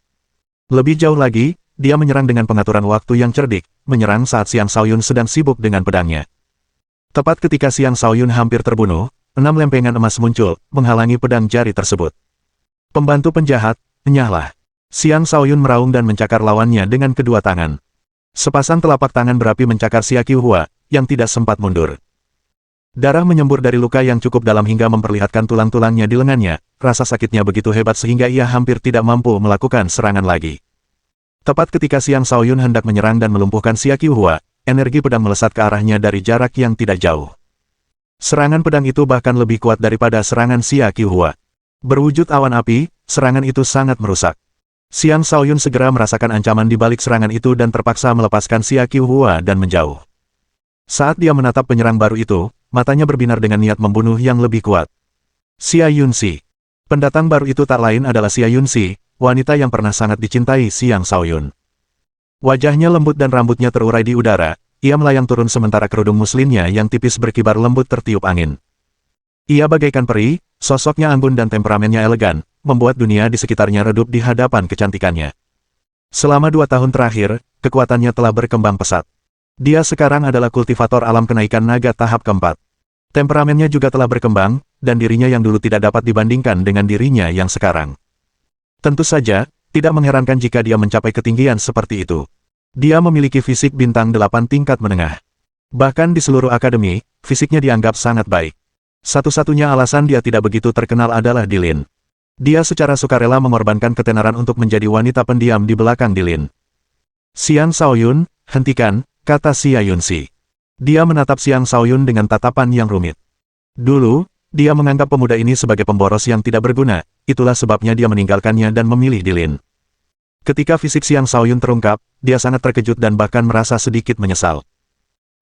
Lebih jauh lagi, dia menyerang dengan pengaturan waktu yang cerdik, menyerang saat Xiang Shaoyun sedang sibuk dengan pedangnya. Tepat ketika Xiang Shaoyun hampir terbunuh, 6 lempengan emas muncul, menghalangi pedang jari tersebut. Pembantu penjahat, enyahlah. Xiang Shaoyun meraung dan mencakar lawannya dengan kedua tangan. Sepasang telapak tangan berapi mencakar Xia Qiuhua, yang tidak sempat mundur. Darah menyembur dari luka yang cukup dalam hingga memperlihatkan tulang-tulangnya di lengannya, rasa sakitnya begitu hebat sehingga ia hampir tidak mampu melakukan serangan lagi. Tepat ketika Xiang Shaoyun hendak menyerang dan melumpuhkan Xia Qiuhua, energi pedang melesat ke arahnya dari jarak yang tidak jauh. Serangan pedang itu bahkan lebih kuat daripada serangan Xia Qiuhua. Berwujud awan api, serangan itu sangat merusak. Xiang Shaoyun segera merasakan ancaman di balik serangan itu dan terpaksa melepaskan Xia Qiuhua dan menjauh. Saat dia menatap penyerang baru itu, matanya berbinar dengan niat membunuh yang lebih kuat. Xia Yunxi. Pendatang baru itu tak lain adalah Xia Yunxi, wanita yang pernah sangat dicintai Xiang Shaoyun. Wajahnya lembut dan rambutnya terurai di udara. Ia melayang turun sementara kerudung muslimnya yang tipis berkibar lembut tertiup angin. Ia bagaikan peri, sosoknya anggun dan temperamennya elegan, membuat dunia di sekitarnya redup di hadapan kecantikannya. Selama 2 tahun terakhir, kekuatannya telah berkembang pesat. Dia sekarang adalah kultivator alam kenaikan naga tahap keempat. Temperamennya juga telah berkembang, dan dirinya yang dulu tidak dapat dibandingkan dengan dirinya yang sekarang. Tentu saja, tidak mengherankan jika dia mencapai ketinggian seperti itu. Dia memiliki fisik bintang 8 tingkat menengah. Bahkan di seluruh akademi, fisiknya dianggap sangat baik. Satu-satunya alasan dia tidak begitu terkenal adalah Dilin. Dia secara sukarela mengorbankan ketenaran untuk menjadi wanita pendiam di belakang Dilin. Xiang Shaoyun, hentikan, kata Xia Yunxi. Dia menatap Xiang Shaoyun dengan tatapan yang rumit. Dulu, dia menganggap pemuda ini sebagai pemboros yang tidak berguna, itulah sebabnya dia meninggalkannya dan memilih Dilin. Ketika fisik Xiang Shaoyun terungkap, dia sangat terkejut dan bahkan merasa sedikit menyesal.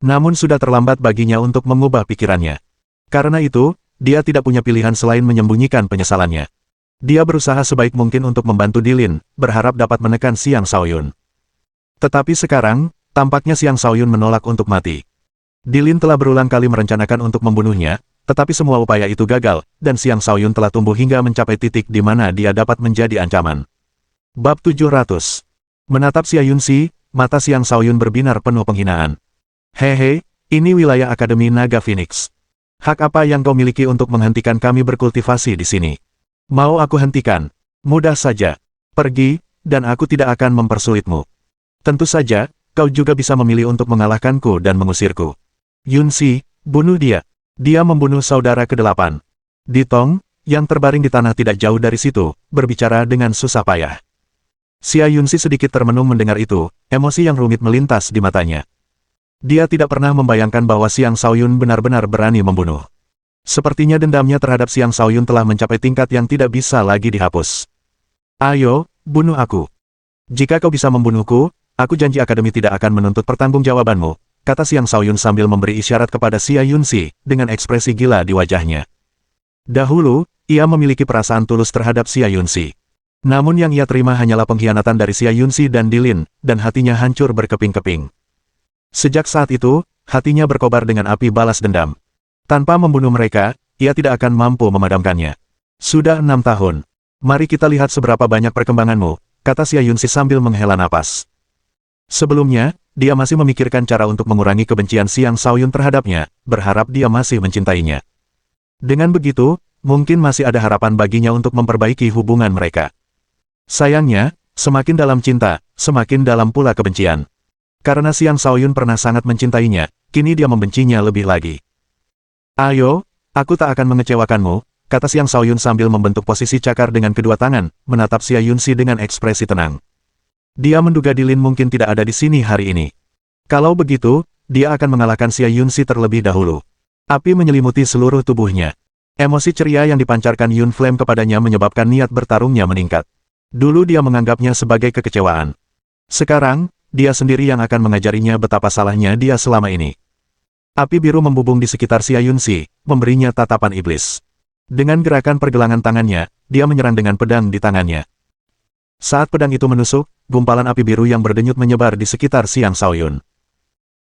Namun sudah terlambat baginya untuk mengubah pikirannya. Karena itu, dia tidak punya pilihan selain menyembunyikan penyesalannya. Dia berusaha sebaik mungkin untuk membantu Dilin, berharap dapat menekan Xiang Shaoyun. Tetapi sekarang, tampaknya Xiang Shaoyun menolak untuk mati. Dilin telah berulang kali merencanakan untuk membunuhnya, tetapi semua upaya itu gagal, dan Xiang Shaoyun telah tumbuh hingga mencapai titik di mana dia dapat menjadi ancaman. Bab 700. Menatap Xia Yunxi, mata Xiang Shaoyun berbinar penuh penghinaan. Hehe, ini wilayah Akademi Naga Phoenix. Hak apa yang kau miliki untuk menghentikan kami berkultivasi di sini? Mau aku hentikan? Mudah saja. Pergi, dan aku tidak akan mempersulitmu. Tentu saja, kau juga bisa memilih untuk mengalahkanku dan mengusirku. Yunxi, bunuh dia. Dia membunuh saudara ke-8. Ditong, yang terbaring di tanah tidak jauh dari situ, berbicara dengan susah payah. Xia Yunxi sedikit termenung mendengar itu, emosi yang rumit melintas di matanya. Dia tidak pernah membayangkan bahwa Xiang Shaoyun benar-benar berani membunuh. Sepertinya dendamnya terhadap Xiang Shaoyun telah mencapai tingkat yang tidak bisa lagi dihapus. Ayo, bunuh aku. Jika kau bisa membunuhku, aku janji Akademi tidak akan menuntut pertanggungjawabanmu, kata Xiang Shaoyun sambil memberi isyarat kepada Xia Yunxi, dengan ekspresi gila di wajahnya. Dahulu, ia memiliki perasaan tulus terhadap Xia Yunxi. Namun yang ia terima hanyalah pengkhianatan dari Xia Yunxi dan Dilin, dan hatinya hancur berkeping-keping. Sejak saat itu, hatinya berkobar dengan api balas dendam. Tanpa membunuh mereka, ia tidak akan mampu memadamkannya. Sudah 6 tahun. Mari kita lihat seberapa banyak perkembanganmu, kata Xia Yunxi sambil menghela napas. Sebelumnya, dia masih memikirkan cara untuk mengurangi kebencian Xiang Shaoyun terhadapnya, berharap dia masih mencintainya. Dengan begitu, mungkin masih ada harapan baginya untuk memperbaiki hubungan mereka. Sayangnya, semakin dalam cinta, semakin dalam pula kebencian. Karena Xiang Shaoyun pernah sangat mencintainya, kini dia membencinya lebih lagi. Ayo, aku tak akan mengecewakanmu, kata Xiang Shaoyun sambil membentuk posisi cakar dengan kedua tangan, menatap Xia Yunxi dengan ekspresi tenang. Dia menduga Dilin mungkin tidak ada di sini hari ini. Kalau begitu, dia akan mengalahkan Xia Yunxi terlebih dahulu. Api menyelimuti seluruh tubuhnya. Emosi ceria yang dipancarkan Yun Flame kepadanya menyebabkan niat bertarungnya meningkat. Dulu dia menganggapnya sebagai kekecewaan. Sekarang, dia sendiri yang akan mengajarinya betapa salahnya dia selama ini. Api biru membubung di sekitar Xia Yunxi, memberinya tatapan iblis. Dengan gerakan pergelangan tangannya, dia menyerang dengan pedang di tangannya. Saat pedang itu menusuk, gumpalan api biru yang berdenyut menyebar di sekitar Xiang Shaoyun.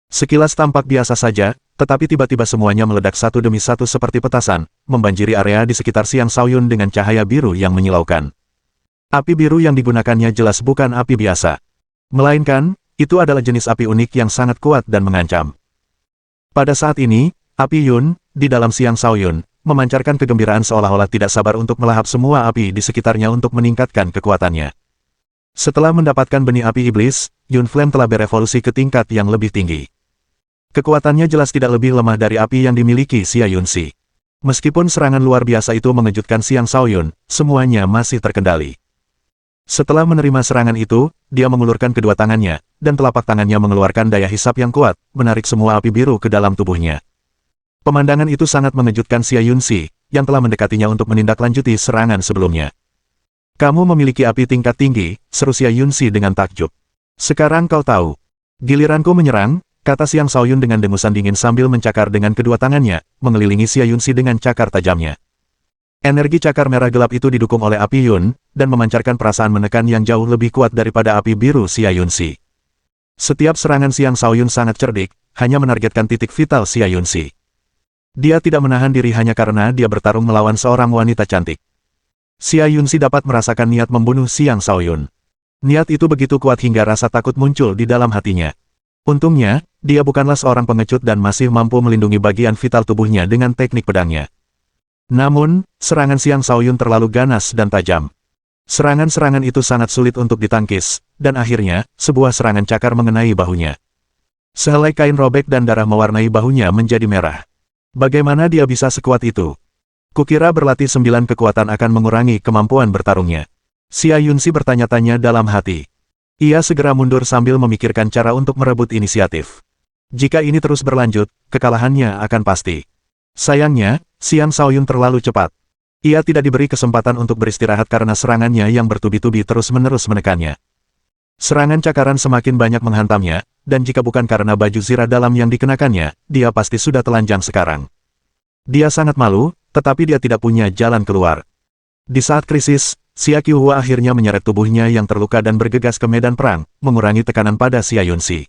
Sekilas tampak biasa saja, tetapi tiba-tiba semuanya meledak satu demi satu seperti petasan, membanjiri area di sekitar Xiang Shaoyun dengan cahaya biru yang menyilaukan. Api biru yang digunakannya jelas bukan api biasa. Melainkan, itu adalah jenis api unik yang sangat kuat dan mengancam. Pada saat ini, api Yun, di dalam Xiang Shaoyun, memancarkan kegembiraan seolah-olah tidak sabar untuk melahap semua api di sekitarnya untuk meningkatkan kekuatannya. Setelah mendapatkan benih api iblis, Yun Flame telah berevolusi ke tingkat yang lebih tinggi. Kekuatannya jelas tidak lebih lemah dari api yang dimiliki Xia Yunxi. Meskipun serangan luar biasa itu mengejutkan Xiang Shaoyun, semuanya masih terkendali. Setelah menerima serangan itu, dia mengulurkan kedua tangannya, dan telapak tangannya mengeluarkan daya hisap yang kuat, menarik semua api biru ke dalam tubuhnya. Pemandangan itu sangat mengejutkan Xia Yunxi, yang telah mendekatinya untuk menindaklanjuti serangan sebelumnya. Kamu memiliki api tingkat tinggi, seru Xia Yunxi dengan takjub. Sekarang kau tahu. Giliranku menyerang, kata Xiang Shaoyun dengan dengusan dingin sambil mencakar dengan kedua tangannya, mengelilingi Xia Yunxi dengan cakar tajamnya. Energi cakar merah gelap itu didukung oleh api Yun, dan memancarkan perasaan menekan yang jauh lebih kuat daripada api biru Xia Yunxi. Setiap serangan Xiang Shaoyun sangat cerdik, hanya menargetkan titik vital Xia Yunxi. Dia tidak menahan diri hanya karena dia bertarung melawan seorang wanita cantik. Xia Yunxi dapat merasakan niat membunuh Xiang Shaoyun. Niat itu begitu kuat hingga rasa takut muncul di dalam hatinya. Untungnya, dia bukanlah seorang pengecut dan masih mampu melindungi bagian vital tubuhnya dengan teknik pedangnya. Namun, serangan Xiang Shaoyun terlalu ganas dan tajam. Serangan-serangan itu sangat sulit untuk ditangkis, dan akhirnya, sebuah serangan cakar mengenai bahunya. Sehelai kain robek dan darah mewarnai bahunya menjadi merah. Bagaimana dia bisa sekuat itu? Kukira berlatih 9 kekuatan akan mengurangi kemampuan bertarungnya. Xia Yunxi bertanya-tanya dalam hati. Ia segera mundur sambil memikirkan cara untuk merebut inisiatif. Jika ini terus berlanjut, kekalahannya akan pasti. Sayangnya, Xiang Shaoyun terlalu cepat. Ia tidak diberi kesempatan untuk beristirahat karena serangannya yang bertubi-tubi terus-menerus menekannya. Serangan cakaran semakin banyak menghantamnya, dan jika bukan karena baju zirah dalam yang dikenakannya, dia pasti sudah telanjang sekarang. Dia sangat malu, tetapi dia tidak punya jalan keluar. Di saat krisis, Xia Qiuhua akhirnya menyeret tubuhnya yang terluka dan bergegas ke medan perang, mengurangi tekanan pada Xia Yunxi.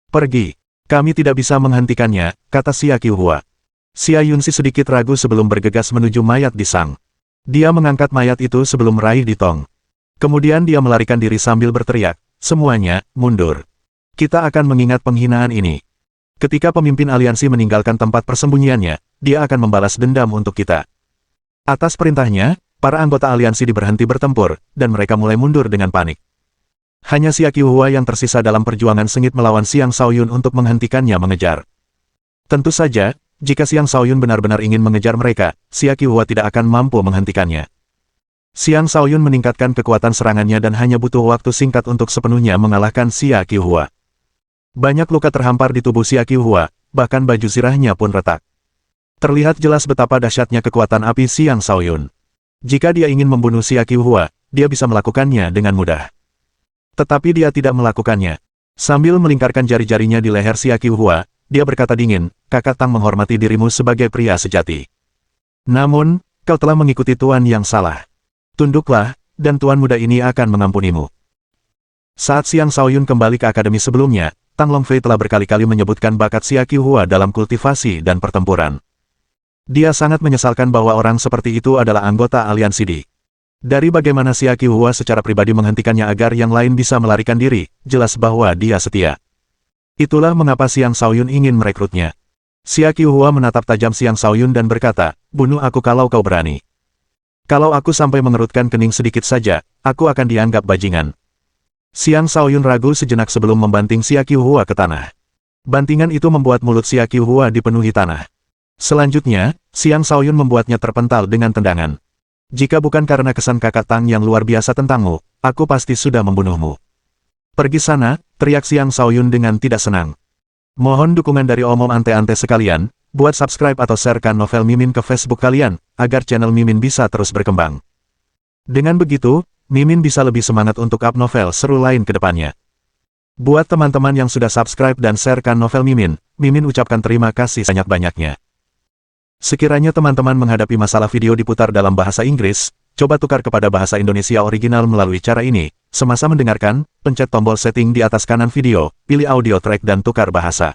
Pergi. Kami tidak bisa menghentikannya, kata Xia Qiuhua. Xia Yunxi sedikit ragu sebelum bergegas menuju mayat di sang. Dia mengangkat mayat itu sebelum meraih di tong. Kemudian dia melarikan diri sambil berteriak, semuanya, mundur. Kita akan mengingat penghinaan ini. Ketika pemimpin aliansi meninggalkan tempat persembunyiannya, dia akan membalas dendam untuk kita. Atas perintahnya, para anggota aliansi diberhenti bertempur, dan mereka mulai mundur dengan panik. Hanya Xia Qiuhua yang tersisa dalam perjuangan sengit melawan Xiang Shaoyun untuk menghentikannya mengejar. Tentu saja, jika Xiang Shaoyun benar-benar ingin mengejar mereka, Xia Qiuhua tidak akan mampu menghentikannya. Xiang Shaoyun meningkatkan kekuatan serangannya dan hanya butuh waktu singkat untuk sepenuhnya mengalahkan Xia Qiuhua. Banyak luka terhampar di tubuh Xia Qiuhua, bahkan baju zirahnya pun retak. Terlihat jelas betapa dahsyatnya kekuatan api Xiang Shaoyun. Jika dia ingin membunuh Xia Qiuhua, dia bisa melakukannya dengan mudah. Tetapi dia tidak melakukannya. Sambil melingkarkan jari-jarinya di leher Xia Qiuhua, dia berkata dingin, Kakak Tang menghormati dirimu sebagai pria sejati. Namun, kau telah mengikuti tuan yang salah. Tunduklah, dan tuan muda ini akan mengampunimu. Saat Xiang Shaoyun kembali ke akademi sebelumnya, Tang Longfei telah berkali-kali menyebutkan bakat Xia Qiuhua dalam kultivasi dan pertempuran. Dia sangat menyesalkan bahwa orang seperti itu adalah anggota aliansi Di. Dari bagaimana Xia Qiuhua secara pribadi menghentikannya agar yang lain bisa melarikan diri, jelas bahwa dia setia. Itulah mengapa Xiang Shaoyun ingin merekrutnya. Xia Qiuhua menatap tajam Xiang Shaoyun dan berkata, bunuh aku kalau kau berani. Kalau aku sampai mengerutkan kening sedikit saja, aku akan dianggap bajingan. Xiang Shaoyun ragu sejenak sebelum membanting Xia Qiuhua ke tanah. Bantingan itu membuat mulut Xia Qiuhua dipenuhi tanah. Selanjutnya, Xiang Shaoyun membuatnya terpental dengan tendangan. Jika bukan karena kesan kakak Tang yang luar biasa tentangmu, aku pasti sudah membunuhmu. Pergi sana, teriak Xiang Shaoyun dengan tidak senang. Mohon dukungan dari omom ante-ante sekalian, buat subscribe atau sharekan novel Mimin ke Facebook kalian, agar channel Mimin bisa terus berkembang. Dengan begitu, Mimin bisa lebih semangat untuk up novel seru lain ke depannya. Buat teman-teman yang sudah subscribe dan sharekan novel Mimin, Mimin ucapkan terima kasih banyak-banyaknya. Sekiranya teman-teman menghadapi masalah video diputar dalam bahasa Inggris, coba tukar kepada bahasa Indonesia original melalui cara ini. Semasa mendengarkan, pencet tombol setting di atas kanan video, pilih audio track dan tukar bahasa.